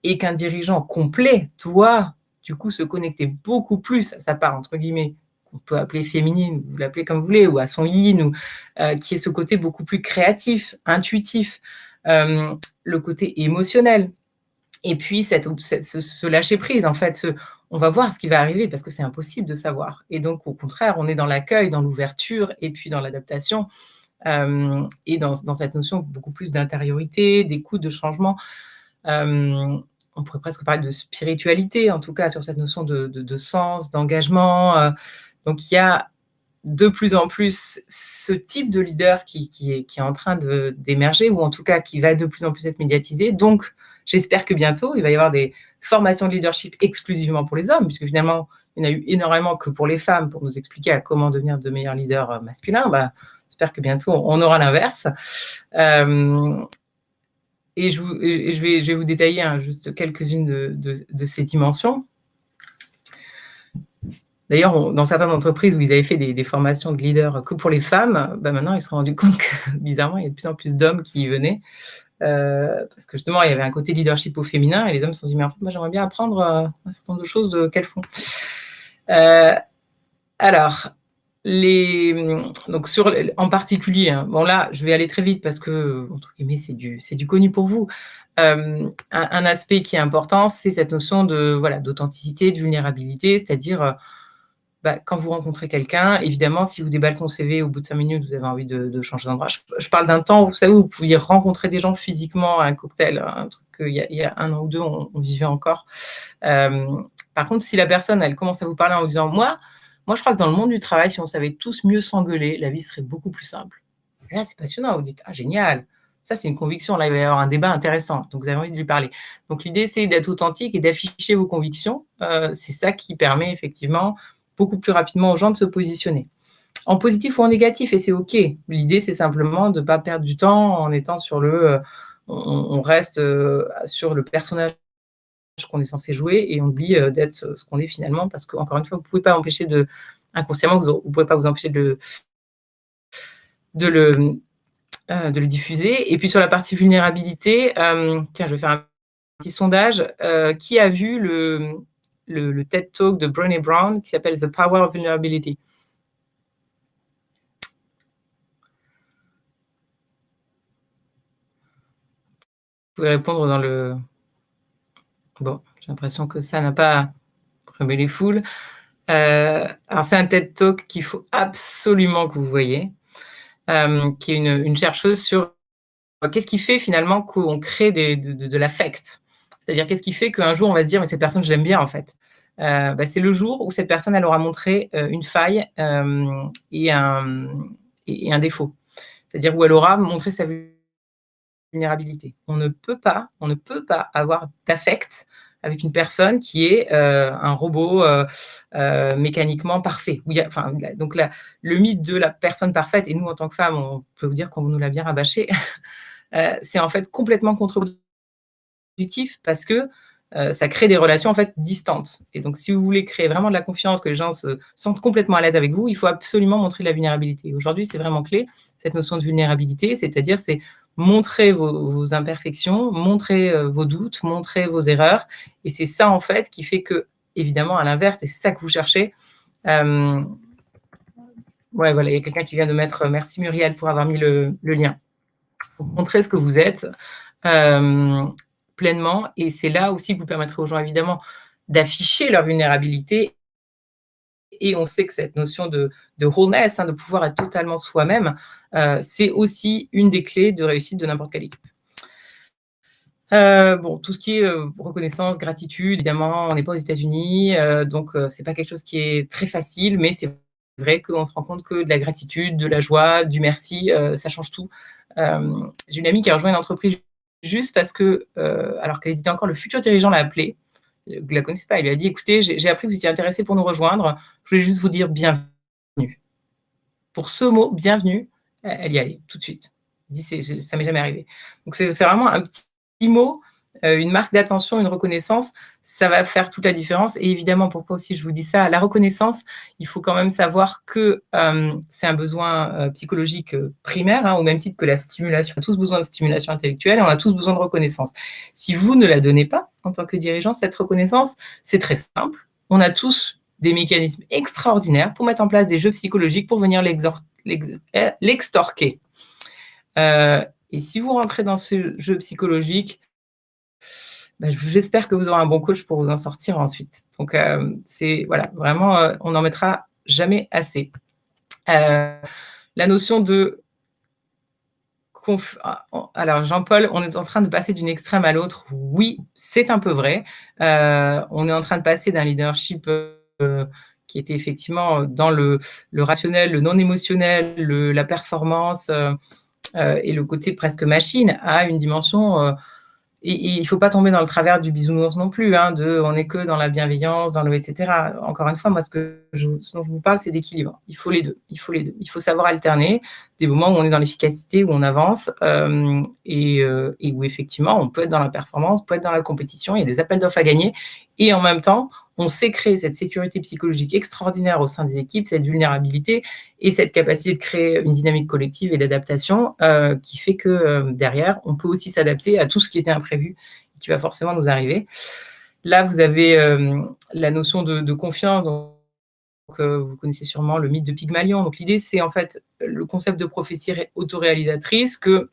et qu'un dirigeant complet doit, du coup, se connecter beaucoup plus à sa part, entre guillemets, qu'on peut appeler féminine, vous l'appelez comme vous voulez, ou à son yin, ou qui est ce côté beaucoup plus créatif, intuitif, le côté émotionnel. Et puis, ce lâcher-prise, en fait, on va voir ce qui va arriver parce que c'est impossible de savoir. Et donc, au contraire, on est dans l'accueil, dans l'ouverture et puis dans l'adaptation et dans cette notion beaucoup plus d'intériorité, d'écoute, de changement. On pourrait presque parler de spiritualité, en tout cas, sur cette notion de sens, d'engagement. Donc, il y a de plus en plus ce type de leader qui est en train d'émerger, ou en tout cas qui va de plus en plus être médiatisé. Donc, j'espère que bientôt, il va y avoir des formations de leadership exclusivement pour les hommes, puisque finalement, il y en a eu énormément que pour les femmes, pour nous expliquer à comment devenir de meilleurs leaders masculins. J'espère que bientôt, on aura l'inverse. Et je vais vous détailler juste quelques-unes de ces dimensions. D'ailleurs, dans certaines entreprises où ils avaient fait des formations de leaders que pour les femmes, maintenant, ils se sont rendus compte que, bizarrement, il y a de plus en plus d'hommes qui y venaient. Parce que justement, il y avait un côté leadership au féminin et les hommes se sont dit, mais en fait, moi, j'aimerais bien apprendre un certain nombre de choses qu'elles font. Alors, donc en particulier, bon là, je vais aller très vite parce que, entre guillemets, c'est du connu pour vous. Un aspect qui est important, c'est cette notion d'authenticité, de vulnérabilité, c'est-à-dire quand vous rencontrez quelqu'un, évidemment, si vous déballez son CV au bout de 5 minutes, vous avez envie de changer d'endroit. Je parle d'un temps, vous savez, où vous pouviez rencontrer des gens physiquement à un cocktail, un truc qu'il y a 1 an ou 2, on vivait encore. Par contre, si la personne, elle commence à vous parler en vous disant: Moi, je crois que dans le monde du travail, si on savait tous mieux s'engueuler, la vie serait beaucoup plus simple. Et là, c'est passionnant. Vous dites: Ah, génial. Ça, c'est une conviction. Là, il va y avoir un débat intéressant. Donc, vous avez envie de lui parler. Donc, l'idée, c'est d'être authentique et d'afficher vos convictions. C'est ça qui permet effectivement beaucoup plus rapidement aux gens de se positionner. En positif ou en négatif, et c'est OK. L'idée, c'est simplement de ne pas perdre du temps en étant sur on reste sur le personnage qu'on est censé jouer et on oublie d'être ce qu'on est finalement, parce qu'encore une fois, vous ne pouvez pas empêcher inconsciemment, vous ne pouvez pas vous empêcher de le diffuser. Et puis sur la partie vulnérabilité, tiens, je vais faire un petit sondage. Qui a vu le TED Talk de Brené Brown qui s'appelle The Power of Vulnerability? Vous pouvez répondre dans le... Bon, j'ai l'impression que ça n'a pas remué les foules. Alors, c'est un TED Talk qu'il faut absolument que vous voyez, qui est une chercheuse sur qu'est-ce qui fait finalement qu'on crée de l'affect. C'est-à-dire, qu'est-ce qui fait qu'un jour, on va se dire, mais cette personne, je l'aime bien, en fait. C'est le jour où cette personne, elle aura montré une faille et un défaut. C'est-à-dire où elle aura montré sa vulnérabilité. On ne peut pas avoir d'affect avec une personne qui est un robot mécaniquement parfait. Donc le mythe de la personne parfaite, et nous en tant que femmes, on peut vous dire qu'on nous l'a bien rabâché, c'est en fait complètement contre-productif parce que ça crée des relations en fait distantes. Et donc, si vous voulez créer vraiment de la confiance, que les gens se sentent complètement à l'aise avec vous, il faut absolument montrer de la vulnérabilité. Aujourd'hui, c'est vraiment clé, cette notion de vulnérabilité, c'est-à-dire c'est montrer vos imperfections, montrer vos doutes, montrer vos erreurs. Et c'est ça, en fait, qui fait que, évidemment, à l'inverse, et c'est ça que vous cherchez. Ouais, voilà, il y a quelqu'un qui vient de mettre merci Muriel pour avoir mis le lien. Donc, montrez ce que vous êtes. Pleinement, et c'est là aussi que vous permettrez aux gens évidemment d'afficher leur vulnérabilité. Et on sait que cette notion de wholeness, de pouvoir être totalement soi-même, c'est aussi une des clés de réussite de n'importe quelle équipe. Tout ce qui est reconnaissance, gratitude, évidemment, on n'est pas aux États-Unis, donc c'est pas quelque chose qui est très facile, mais c'est vrai qu'on se rend compte que de la gratitude, de la joie, du merci, ça change tout. J'ai une amie qui a rejoint une entreprise juste parce que, alors qu'elle hésitait encore, le futur dirigeant l'a appelée. Vous ne la connaissez pas. Il lui a dit: Écoutez, j'ai appris que vous étiez intéressé pour nous rejoindre. Je voulais juste vous dire bienvenue. Pour ce mot, bienvenue, elle y allait tout de suite. Elle dit: ça m'est jamais arrivé. Donc, c'est vraiment un petit mot, une marque d'attention, une reconnaissance. Ça va faire toute la différence. Et évidemment, pourquoi aussi je vous dis ça, la reconnaissance, il faut quand même savoir que c'est un besoin psychologique primaire, au même titre que la stimulation. On a tous besoin de stimulation intellectuelle et on a tous besoin de reconnaissance. Si vous ne la donnez pas en tant que dirigeant, cette reconnaissance, c'est très simple. On a tous des mécanismes extraordinaires pour mettre en place des jeux psychologiques pour venir l'extorquer. Et si vous rentrez dans ce jeu psychologique, j'espère que vous aurez un bon coach pour vous en sortir ensuite. Donc, c'est voilà, vraiment, on n'en mettra jamais assez. La notion de alors, Jean-Paul, on est en train de passer d'une extrême à l'autre. Oui, c'est un peu vrai. On est en train de passer d'un leadership qui était effectivement dans le rationnel, le non émotionnel, la performance et le côté presque machine à une dimension... Et il ne faut pas tomber dans le travers du bisounours non plus, on n'est que dans la bienveillance, dans le etc. Encore une fois, moi, ce dont je vous parle, c'est d'équilibre. Il faut les deux. Il faut savoir alterner des moments où on est dans l'efficacité, où on avance, et où effectivement, on peut être dans la performance, on peut être dans la compétition, il y a des appels d'offres à gagner, et en même temps, on sait créer cette sécurité psychologique extraordinaire au sein des équipes, cette vulnérabilité et cette capacité de créer une dynamique collective et d'adaptation qui fait que derrière, on peut aussi s'adapter à tout ce qui était imprévu, qui va forcément nous arriver. Là, vous avez la notion de confiance. Donc, vous connaissez sûrement le mythe de Pygmalion. Donc, l'idée, c'est en fait le concept de prophétie autoréalisatrice que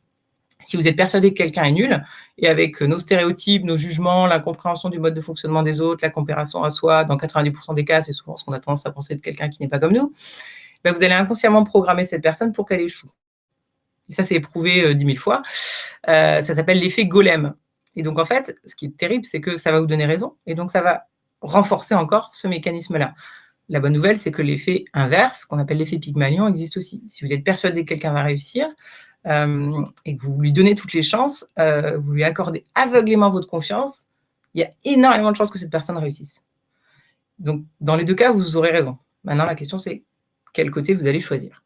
si vous êtes persuadé que quelqu'un est nul, et avec nos stéréotypes, nos jugements, l'incompréhension du mode de fonctionnement des autres, la comparaison à soi, dans 90% des cas, c'est souvent ce qu'on a tendance à penser de quelqu'un qui n'est pas comme nous, vous allez inconsciemment programmer cette personne pour qu'elle échoue. Et ça, c'est éprouvé 10 000 fois. Ça s'appelle l'effet golem. Et donc, en fait, ce qui est terrible, c'est que ça va vous donner raison et donc ça va renforcer encore ce mécanisme-là. La bonne nouvelle, c'est que l'effet inverse, qu'on appelle l'effet Pygmalion, existe aussi. Si vous êtes persuadé que quelqu'un va réussir et que vous lui donnez toutes les chances, vous lui accordez aveuglément votre confiance, il y a énormément de chances que cette personne réussisse. Donc, dans les deux cas, vous aurez raison. Maintenant, la question, c'est quel côté vous allez choisir.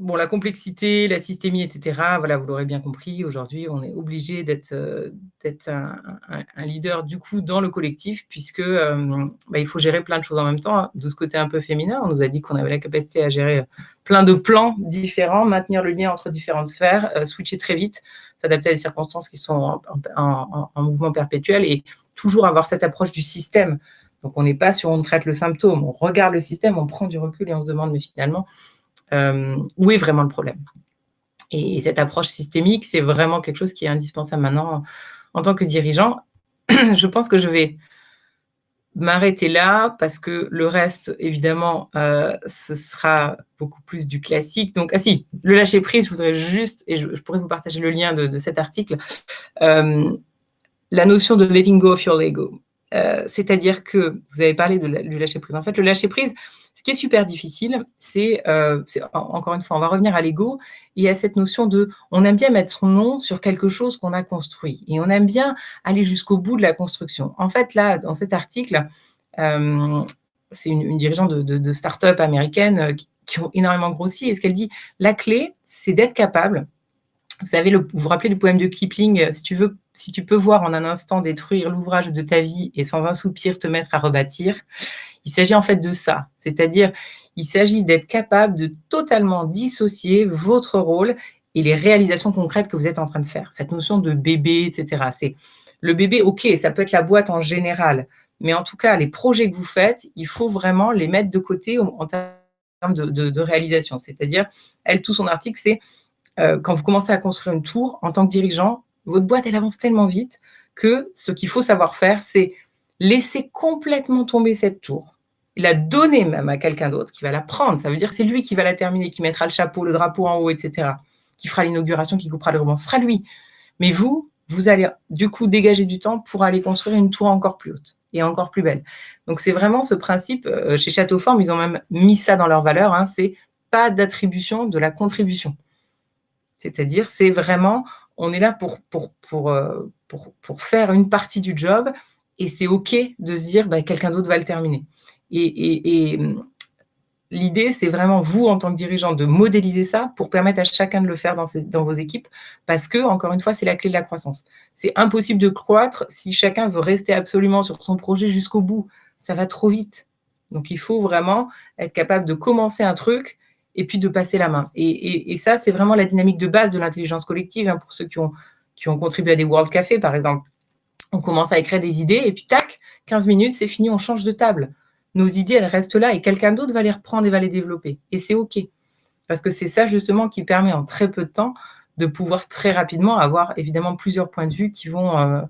Bon, la complexité, la systémie, etc., voilà, vous l'aurez bien compris, aujourd'hui, on est obligé d'être un leader, du coup, dans le collectif, puisque il faut gérer plein de choses en même temps, hein. De ce côté un peu féminin, on nous a dit qu'on avait la capacité à gérer plein de plans différents, maintenir le lien entre différentes sphères, switcher très vite, s'adapter à des circonstances qui sont en mouvement perpétuel et toujours avoir cette approche du système. Donc, on n'est pas sur on traite le symptôme, on regarde le système, on prend du recul et on se demande, mais finalement, où est vraiment le problème. Et cette approche systémique, c'est vraiment quelque chose qui est indispensable maintenant en tant que dirigeant. Je pense que je vais m'arrêter là parce que le reste, évidemment, ce sera beaucoup plus du classique. Donc, le lâcher prise, je voudrais juste, et je pourrais vous partager le lien de cet article, la notion de letting go of your ego. C'est-à-dire que vous avez parlé du lâcher prise. En fait, le lâcher prise, ce qui est super difficile, c'est encore une fois, on va revenir à l'ego et à cette notion de, on aime bien mettre son nom sur quelque chose qu'on a construit et on aime bien aller jusqu'au bout de la construction. En fait, là, dans cet article, c'est une dirigeante de start-up américaine qui ont énormément grossi et ce qu'elle dit, la clé, c'est d'être capable. Vous savez, vous vous rappelez du poème de Kipling, si tu peux voir en un instant détruire l'ouvrage de ta vie et sans un soupir te mettre à rebâtir. Il s'agit en fait de ça, c'est-à-dire il s'agit d'être capable de totalement dissocier votre rôle et les réalisations concrètes que vous êtes en train de faire. Cette notion de bébé, etc. C'est le bébé, ok, ça peut être la boîte en général, mais en tout cas, les projets que vous faites, il faut vraiment les mettre de côté en termes de réalisation. C'est-à-dire, elle, tout son article, c'est quand vous commencez à construire une tour, en tant que dirigeant, votre boîte, elle avance tellement vite que ce qu'il faut savoir faire, c'est laisser complètement tomber cette tour, la donner même à quelqu'un d'autre qui va la prendre. Ça veut dire que c'est lui qui va la terminer, qui mettra le chapeau, le drapeau en haut, etc., qui fera l'inauguration, qui coupera le ruban. Ce sera lui. Mais vous allez du coup dégager du temps pour aller construire une tour encore plus haute et encore plus belle. Donc, c'est vraiment ce principe. Chez Château Forme, ils ont même mis ça dans leurs valeurs. Hein, c'est pas d'attribution, de la contribution. C'est-à-dire, c'est vraiment, on est là pour faire une partie du job et c'est OK de se dire, quelqu'un d'autre va le terminer. Et l'idée, c'est vraiment, vous, en tant que dirigeant, de modéliser ça pour permettre à chacun de le faire dans vos équipes parce que, encore une fois, c'est la clé de la croissance. C'est impossible de croître si chacun veut rester absolument sur son projet jusqu'au bout. Ça va trop vite. Donc, il faut vraiment être capable de commencer un truc et puis de passer la main. Et ça, c'est vraiment la dynamique de base de l'intelligence collective, hein, pour ceux qui ont contribué à des World Café, par exemple. On commence à écrire des idées et puis tac, 15 minutes, c'est fini, on change de table. Nos idées, elles restent là et quelqu'un d'autre va les reprendre et va les développer. Et c'est OK. Parce que c'est ça, justement, qui permet en très peu de temps de pouvoir très rapidement avoir, évidemment, plusieurs points de vue qui vont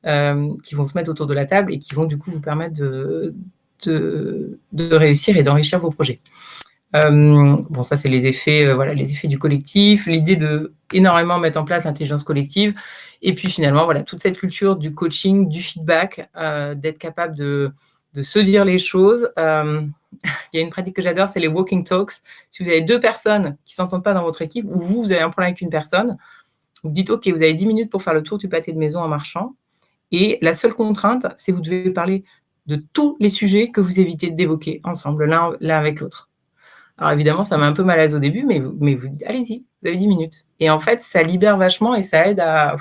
se mettre autour de la table et qui vont, du coup, vous permettre de réussir et d'enrichir vos projets. Bon, ça, c'est les effets du collectif, l'idée de énormément mettre en place l'intelligence collective. Et puis, finalement, voilà, toute cette culture du coaching, du feedback, d'être capable de se dire les choses. Il y a une pratique que j'adore, c'est les walking talks. Si vous avez 2 personnes qui ne s'entendent pas dans votre équipe, ou vous avez un problème avec une personne, vous dites, OK, vous avez 10 minutes pour faire le tour du pâté de maison en marchant. Et la seule contrainte, c'est que vous devez parler de tous les sujets que vous évitez d'évoquer ensemble, l'un avec l'autre. Alors évidemment, ça m'a un peu mal à l'aise au début, mais vous dites, allez-y, vous avez 10 minutes. Et en fait, ça libère vachement et ça aide à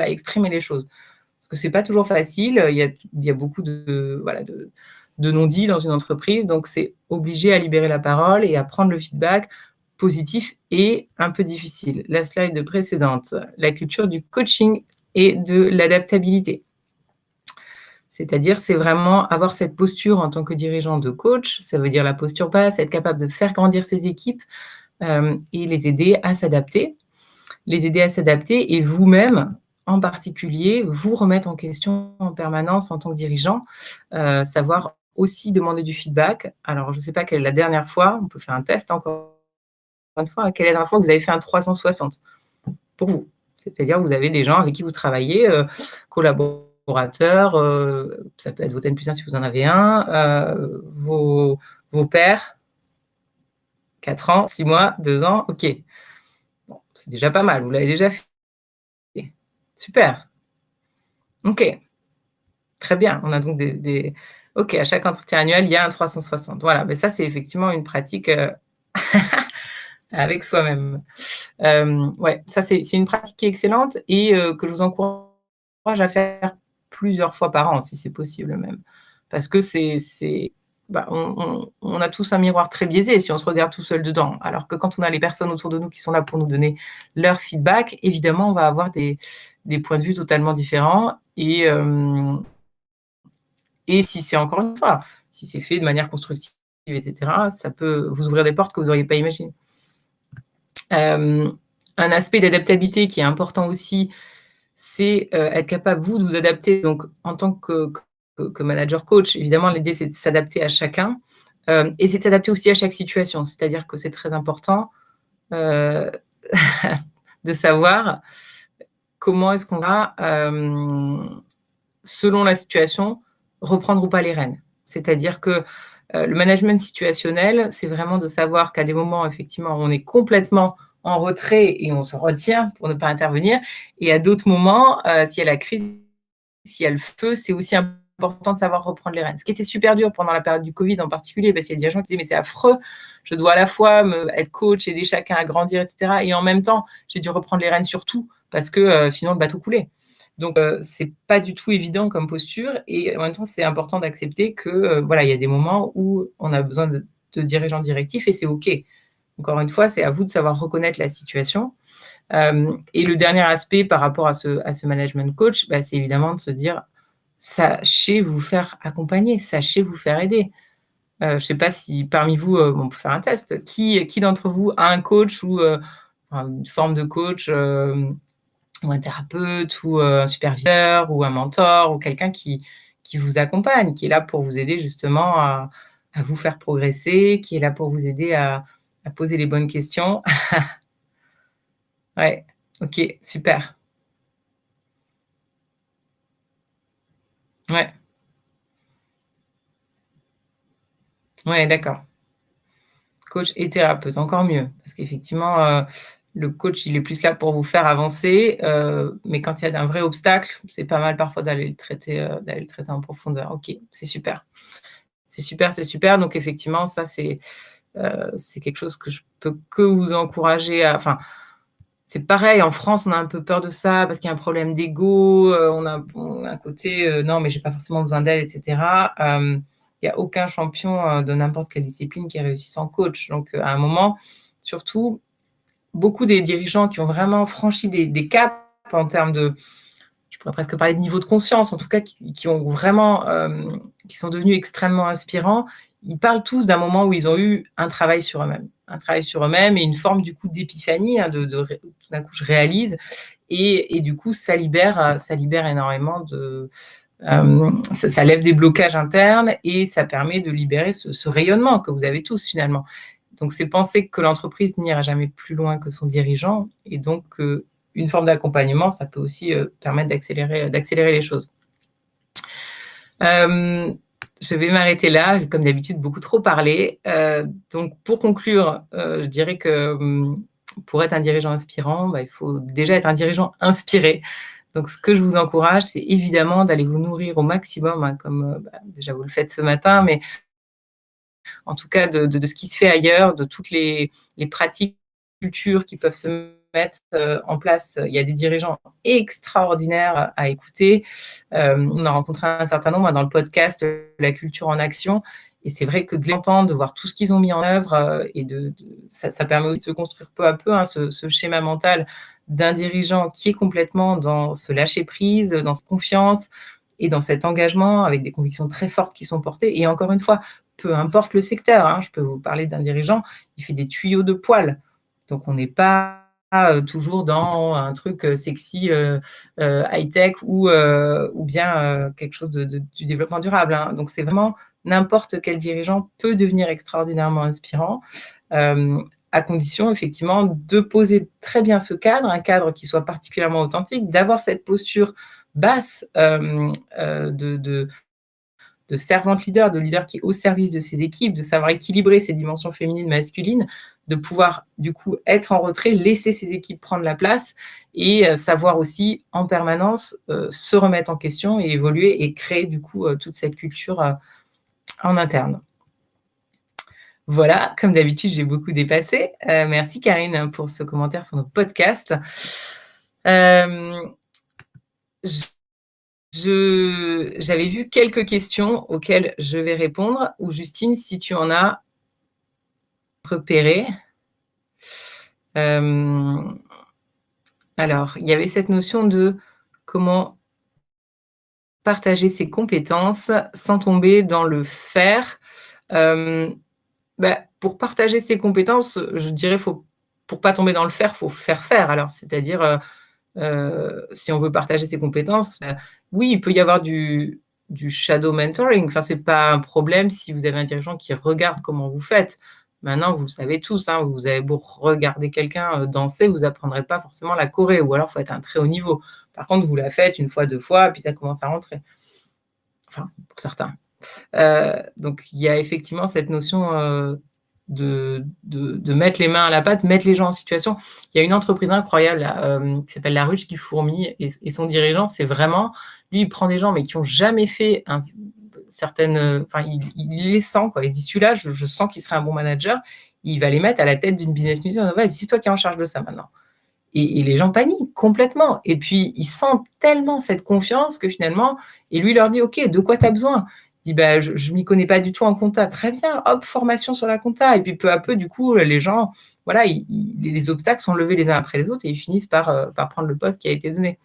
exprimer les choses. Parce que ce n'est pas toujours facile, il y a beaucoup de non-dits dans une entreprise, donc c'est obligé à libérer la parole et à prendre le feedback positif et un peu difficile. La slide précédente, la culture du coaching et de l'adaptabilité. C'est-à-dire, c'est vraiment avoir cette posture en tant que dirigeant de coach, ça veut dire la posture basse, être capable de faire grandir ses équipes et les aider à s'adapter. Et vous-même, en particulier, vous remettre en question en permanence en tant que dirigeant, savoir aussi demander du feedback. Alors, je ne sais pas quelle est la dernière fois, on peut faire un test encore une fois, quelle est la dernière fois que vous avez fait un 360 pour vous? C'est-à-dire, vous avez des gens avec qui vous travaillez, collaborateurs, ça peut être votre N+1 si vous en avez un, vos pairs, 4 ans, 6 mois, 2 ans, OK. Bon, c'est déjà pas mal, vous l'avez déjà fait. Super, OK, très bien. On a donc des OK, à chaque entretien annuel, il y a un 360. Voilà, mais ça, c'est effectivement une pratique, avec soi-même. Ouais, ça c'est une pratique qui est excellente et que je vous encourage à faire plusieurs fois par an, si c'est possible même. Parce que bah, on a tous un miroir très biaisé si on se regarde tout seul dedans. Alors que quand on a les personnes autour de nous qui sont là pour nous donner leur feedback, évidemment, on va avoir des points de vue totalement différents et si c'est encore une fois, si c'est fait de manière constructive et cetera, ça peut vous ouvrir des portes que vous n'auriez pas imaginées. Un aspect d'adaptabilité qui est important aussi, c'est, être capable, vous, de vous adapter. Donc en tant que manager coach, évidemment, l'idée, c'est de s'adapter à chacun, et c'est de s'adapter aussi à chaque situation. C'est-à-dire que c'est très important, heu, de savoir comment est-ce qu'on va, selon la situation, reprendre ou pas les rênes. C'est-à-dire que, le management situationnel, c'est vraiment de savoir qu'à des moments, effectivement, on est complètement en retrait et on se retient pour ne pas intervenir et à d'autres moments, s'il y a la crise, s'il y a le feu, c'est aussi important de savoir reprendre les rênes. Ce qui était super dur pendant la période du Covid en particulier, parce qu'il y a des gens qui disaient: «Mais c'est affreux, je dois à la fois être coach, aider chacun à grandir et cetera et en même temps, j'ai dû reprendre les rênes sur tout parce que, sinon le bateau coulait». Donc, c'est pas du tout évident comme posture et en même temps, c'est important d'accepter que, voilà, il y a des moments où on a besoin de dirigeants directifs et c'est OK. Encore une fois, c'est à vous de savoir reconnaître la situation. Et le dernier aspect par rapport à ce management coach, bah, c'est évidemment de se dire: «Sachez vous faire accompagner, sachez vous faire aider». Je ne sais pas si parmi vous, on peut faire un test. Qui d'entre vous a un coach ou, enfin, une forme de coach, ou un thérapeute ou un superviseur ou un mentor ou quelqu'un qui vous accompagne, qui est là pour vous aider justement à vous faire progresser, qui est là pour vous aider à poser les bonnes questions. Ouais, OK, super. Ouais, ouais, d'accord. Coach et thérapeute, encore mieux parce qu'effectivement, le coach, il est plus là pour vous faire avancer, mais quand il y a un vrai obstacle, c'est pas mal parfois d'aller le traiter en profondeur. OK, c'est super. C'est super, c'est super donc effectivement ça c'est quelque chose que je peux que vous encourager à enfin, c'est pareil, en France, on a un peu peur de ça parce qu'il y a un problème d'ego, on a un côté, «Non, mais j'ai pas forcément besoin d'aide» et cetera. Il y a aucun champion, de n'importe quelle discipline qui réussit sans coach. Donc, à un moment, surtout, beaucoup des dirigeants qui ont vraiment franchi des caps en termes de je pourrais presque parler de niveau de conscience, en tout cas qui ont vraiment, qui sont devenus extrêmement inspirants. Ils parlent tous d'un moment où ils ont eu un travail sur eux-mêmes. Un travail sur eux-mêmes et une forme du coup d'épiphanie, hein, de ré tout d'un coup je réalise et du coup ça libère énormément de, ça lève des blocages internes et ça permet de libérer ce rayonnement que vous avez tous finalement. Donc c'est penser que l'entreprise n'ira jamais plus loin que son dirigeant et donc une forme d'accompagnement, ça peut aussi, permettre d'accélérer les choses. Je vais m'arrêter là, j'ai comme d'habitude beaucoup trop parlé. Donc pour conclure, je dirais que, pour être un dirigeant inspirant, bah, il faut déjà être un dirigeant inspiré. Donc ce que je vous encourage, c'est évidemment d'aller vous nourrir au maximum, hein, comme, bah, déjà vous le faites ce matin, mais en tout cas de ce qui se fait ailleurs, de toutes les pratiques, cultures qui peuvent se mettre en place. Il y a des dirigeants extraordinaires à écouter. On a rencontré un certain nombre dans le podcast La culture en action. Et c'est vrai que de l'entendre, de voir tout ce qu'ils ont mis en œuvre et ça permet aussi de se construire peu à peu hein, ce schéma mental d'un dirigeant qui est complètement dans ce lâcher prise, dans cette confiance et dans cet engagement avec des convictions très fortes qui sont portées. Et encore une fois, peu importe le secteur, hein, je peux vous parler d'un dirigeant, il fait des tuyaux de poêle. Donc on n'est pas toujours dans un truc sexy, high-tech ou bien quelque chose du développement durable. Hein. Donc c'est vraiment n'importe quel dirigeant peut devenir extraordinairement inspirant. à condition effectivement de poser très bien ce cadre, un cadre qui soit particulièrement authentique, d'avoir cette posture basse, de servante leader, de leader qui est au service de ses équipes, de savoir équilibrer ses dimensions féminines, masculines, de pouvoir du coup être en retrait, laisser ses équipes prendre la place et savoir aussi en permanence se remettre en question et évoluer et créer du coup toute cette culture en interne. Voilà, comme d'habitude, j'ai beaucoup dépassé. Merci Karine pour ce commentaire sur notre podcast. J'avais vu quelques questions auxquelles je vais répondre. Ou Justine, si tu en as repéré. Alors, il y avait cette notion de comment partager ses compétences sans tomber dans le faire. Pour partager ses compétences, je dirais, pour pas tomber dans le faire, faut faire. Alors, c'est-à-dire, si on veut partager ses compétences, oui, il peut y avoir du shadow mentoring. Enfin, c'est pas un problème si vous avez un dirigeant qui regarde comment vous faites. Maintenant, vous savez tous, hein, vous avez beau regarder quelqu'un danser, vous apprendrez pas forcément la choré, ou alors il faut être à un très haut niveau. Par contre, vous la faites une fois, 2 fois, puis ça commence à rentrer. Enfin, pour certains. Donc, il y a effectivement cette notion de mettre les mains à la pâte, mettre les gens en situation. Il y a une entreprise incroyable là, qui s'appelle La Ruche qui fourmille, et son dirigeant, c'est vraiment, lui, il prend des gens mais qui n'ont jamais fait il les sent, quoi. Il dit, celui-là, je sens qu'il serait un bon manager. Il va les mettre à la tête d'une business unit. Vas-y, c'est toi qui es en charge de ça maintenant. Et les gens paniquent complètement. Et puis, ils sentent tellement cette confiance que finalement, et lui leur dit, OK, de quoi tu as besoin? Il dit, je ne m'y connais pas du tout en compta. Très bien, hop, formation sur la compta. Et puis, peu à peu, du coup, les gens, voilà, les obstacles sont levés les uns après les autres et ils finissent par prendre le poste qui a été donné.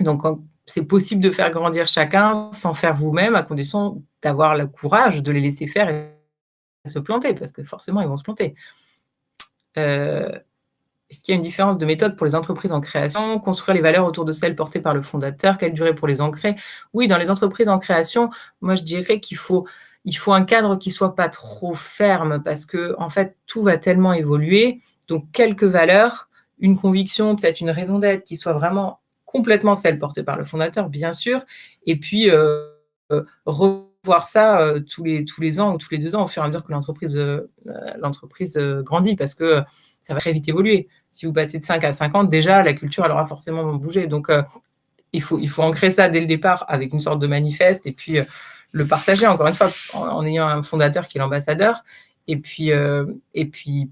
Donc, c'est possible de faire grandir chacun sans faire vous-même, à condition d'avoir le courage de les laisser faire et se planter, parce que forcément, ils vont se planter. Est-ce qu'il y a une différence de méthode pour les entreprises en création? Construire les valeurs autour de celles portées par le fondateur? Quelle durée pour les ancrer? Oui, dans les entreprises en création, moi, je dirais qu'il faut un cadre qui ne soit pas trop ferme parce que, en fait, tout va tellement évoluer. Donc, quelques valeurs, une conviction, peut-être une raison d'être qui soit vraiment complètement celle portée par le fondateur, bien sûr. Et puis, revoir ça tous les ans ou tous les 2 ans au fur et à mesure que l'entreprise grandit parce que ça va très vite évoluer. Si vous passez de 5 à 50, déjà, la culture, elle aura forcément bougé. Donc, il faut ancrer ça dès le départ avec une sorte de manifeste et puis le partager, encore une fois, en ayant un fondateur qui est l'ambassadeur. Et puis,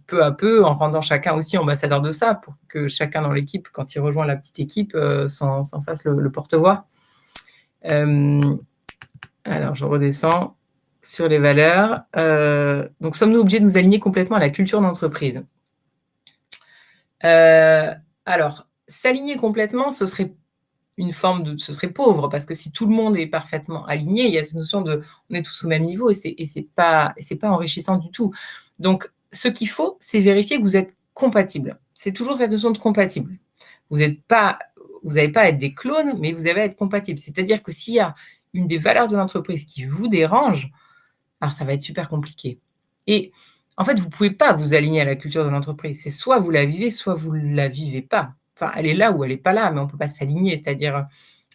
peu à peu, en rendant chacun aussi ambassadeur de ça, pour que chacun dans l'équipe, quand il rejoint la petite équipe, s'en fasse le porte-voix. Alors, je redescends sur les valeurs. Donc, sommes-nous obligés de nous aligner complètement à la culture d'entreprise? Alors, s'aligner complètement, ce serait ce serait pauvre, parce que si tout le monde est parfaitement aligné, il y a cette notion de on est tous au même niveau et c'est pas enrichissant du tout. Donc, ce qu'il faut, c'est vérifier que vous êtes compatibles. C'est toujours cette notion de compatible. Vous n'avez pas à être des clones, mais vous avez à être compatibles. C'est-à-dire que s'il y a une des valeurs de l'entreprise qui vous dérange, alors ça va être super compliqué. Et en fait, vous ne pouvez pas vous aligner à la culture de l'entreprise. C'est soit vous la vivez, soit vous ne la vivez pas. Enfin, elle est là ou elle n'est pas là, mais on ne peut pas s'aligner. C'est-à-dire,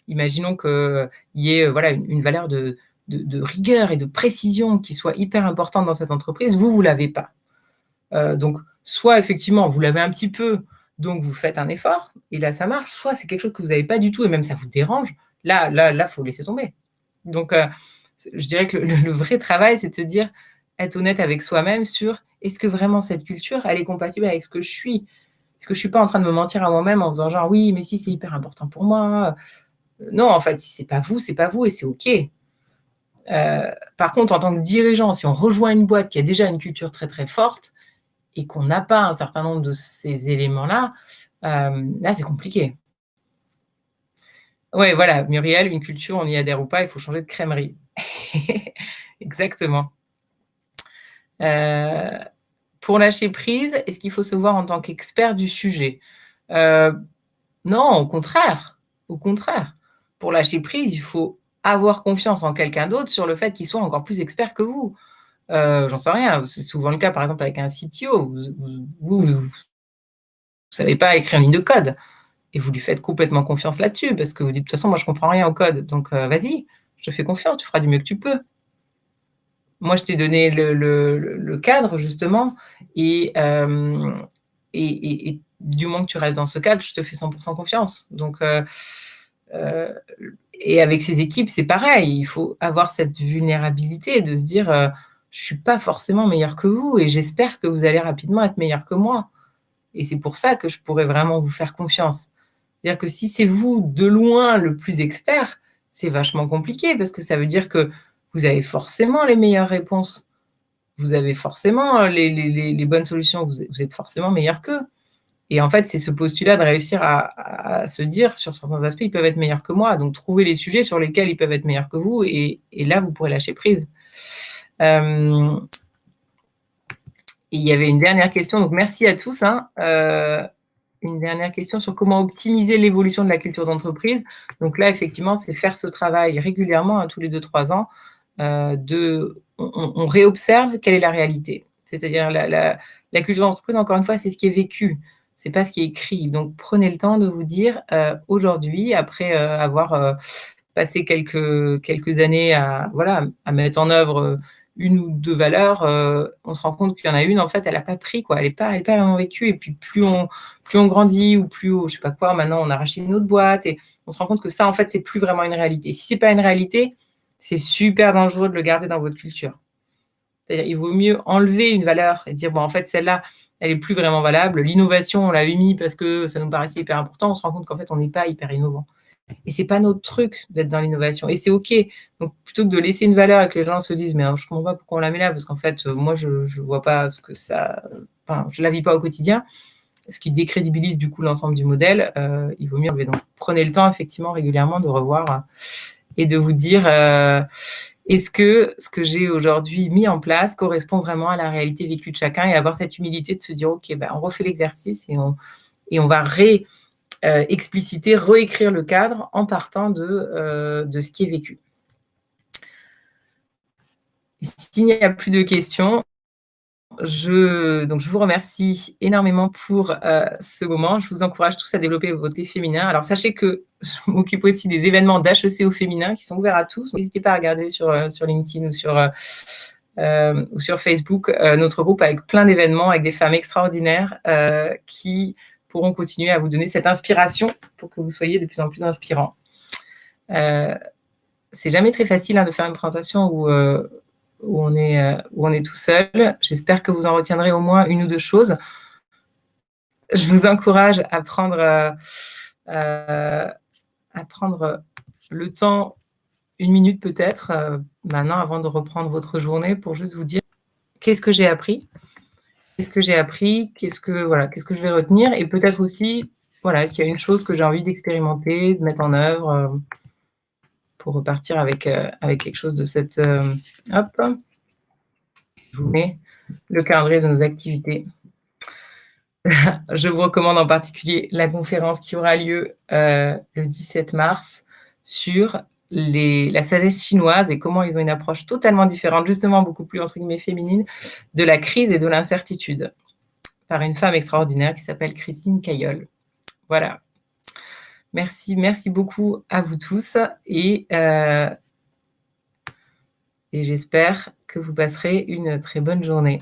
imaginons qu'il y ait une valeur de rigueur et de précision qui soit hyper importante dans cette entreprise, vous ne l'avez pas. Donc, soit effectivement, vous l'avez un petit peu, donc vous faites un effort, et là, ça marche. Soit c'est quelque chose que vous n'avez pas du tout, et même ça vous dérange. Là, il faut laisser tomber. Donc, je dirais que le vrai travail, c'est de se dire, être honnête avec soi-même sur est-ce que vraiment cette culture, elle est compatible avec ce que je suis? Est-ce que je ne suis pas en train de me mentir à moi-même en faisant genre oui, mais si, c'est hyper important pour moi. Non, en fait, si ce n'est pas vous, et c'est OK. Par contre, en tant que dirigeant, si on rejoint une boîte qui a déjà une culture très, très forte et qu'on n'a pas un certain nombre de ces éléments-là, là, c'est compliqué. Ouais, voilà, Muriel, une culture, on y adhère ou pas, il faut changer de crèmerie. Exactement. Pour lâcher prise, est-ce qu'il faut se voir en tant qu'expert du sujet? Non, au contraire. Au contraire. Pour lâcher prise, il faut avoir confiance en quelqu'un d'autre sur le fait qu'il soit encore plus expert que vous. J'en sais rien, c'est souvent le cas, par exemple, avec un CTO. Vous savez pas écrire une ligne de code et vous lui faites complètement confiance là-dessus parce que vous dites: «De toute façon, moi, je comprends rien au code, donc vas-y, je te fais confiance, tu feras du mieux que tu peux». Moi, je t'ai donné le cadre justement et hem et du moment que tu restes dans ce cadre, je te fais 100 confiance. Donc heu et avec ces équipes, c'est pareil. Il faut avoir cette vulnérabilité de se dire, «Je suis pas forcément meilleur que vous et j'espère que vous allez rapidement être meilleur que moi et c'est pour ça que je pourrais vraiment vous faire confiance». C'est-à-dire que si c'est vous, de loin, le plus expert, c'est vachement compliqué parce que ça veut dire que vous avez forcément les meilleures réponses. Vous avez forcément, les bonnes solutions, vous êtes forcément meilleur qu'eux et en fait, c'est ce postulat de réussir à se dire: «Sur certains aspects, ils peuvent être meilleurs que moi», donc trouver les sujets sur lesquels ils peuvent être meilleurs que vous et là, vous pourrez lâcher prise. Hem Et il y avait une dernière question, donc merci à tous, hein, une dernière question sur comment optimiser l'évolution de la culture d'entreprise. Donc là, effectivement, c'est faire ce travail régulièrement, hein, tous les 2-3 ans, on réobserve quelle est la réalité. C'est-à-dire la culture d'entreprise, encore une fois, c'est ce qui est vécu, c'est pas ce qui est écrit. Donc prenez le temps de vous dire, aujourd'hui, après, avoir, passé quelques années à voilà, à mettre en œuvre, 1 ou 2 valeurs, on se rend compte qu'il y en a une, en fait, elle a pas pris, quoi. Elle est pas vraiment vécue et puis plus on grandit ou plus je sais pas quoi, maintenant on a racheté une autre boîte et on se rend compte que ça, en fait, c'est plus vraiment une réalité. Si c'est pas une réalité, c'est super dangereux de le garder dans votre culture. C'est-à-dire, il vaut mieux enlever une valeur et dire: «Bon, en fait, celle-là, elle est plus vraiment valable. L'innovation, on l'a mis parce que ça nous paraissait hyper important». On se rend compte qu'en fait, on n'est pas hyper innovant et c'est pas notre truc d'être dans l'innovation et c'est OK. Donc plutôt que de laisser une valeur et que les gens se disent: «Mais je comprends pas pourquoi on la met là parce qu'en fait, moi je vois pas ce que ça enfin, je la vis pas au quotidien», ce qui décrédibilise du coup l'ensemble du modèle, il vaut mieux enlever. Donc prenez le temps effectivement régulièrement de revoir, et de vous dire, est-ce que ce que j'ai aujourd'hui mis en place correspond vraiment à la réalité vécue de chacun et avoir cette humilité de se dire: «OK, bah, on refait l'exercice et on va expliciter, réécrire le cadre en partant de ce qui est vécu». S'il n'y a plus de questions, je vous remercie énormément pour, ce moment. Je vous encourage tous à développer vos thés féminins. Alors sachez que je m'occupe aussi des événements d'HEC au féminin qui sont ouverts à tous. N'hésitez pas à regarder sur LinkedIn ou sur Facebook, notre groupe avec plein d'événements, avec des femmes extraordinaires, qui pourront continuer à vous donner cette inspiration pour que vous soyez de plus en plus inspirants. Heu, c'est jamais très facile, hein, de faire une présentation où on est tout seul. J'espère que vous en retiendrez au moins 1 ou 2 choses. Je vous encourage à prendre le temps, 1 minute peut-être, maintenant avant de reprendre votre journée pour juste vous dire: «Qu'est-ce que j'ai appris? Qu'est-ce que j'ai appris? Qu'est-ce que je vais retenir?» et peut-être aussi, voilà, est-ce qu'il y a une chose que j'ai envie d'expérimenter, de mettre en œuvre, pour repartir avec quelque chose de cette, hop, je vous mets le calendrier de nos activités. Je vous recommande en particulier la conférence qui aura lieu, le 17 mars sur la sagesse chinoise et comment ils ont une approche totalement différente, justement beaucoup plus entre guillemets «féminine», de la crise et de l'incertitude, par une femme extraordinaire qui s'appelle Christine Cailleul. Voilà. Merci beaucoup à vous tous et j'espère que vous passerez une très bonne journée.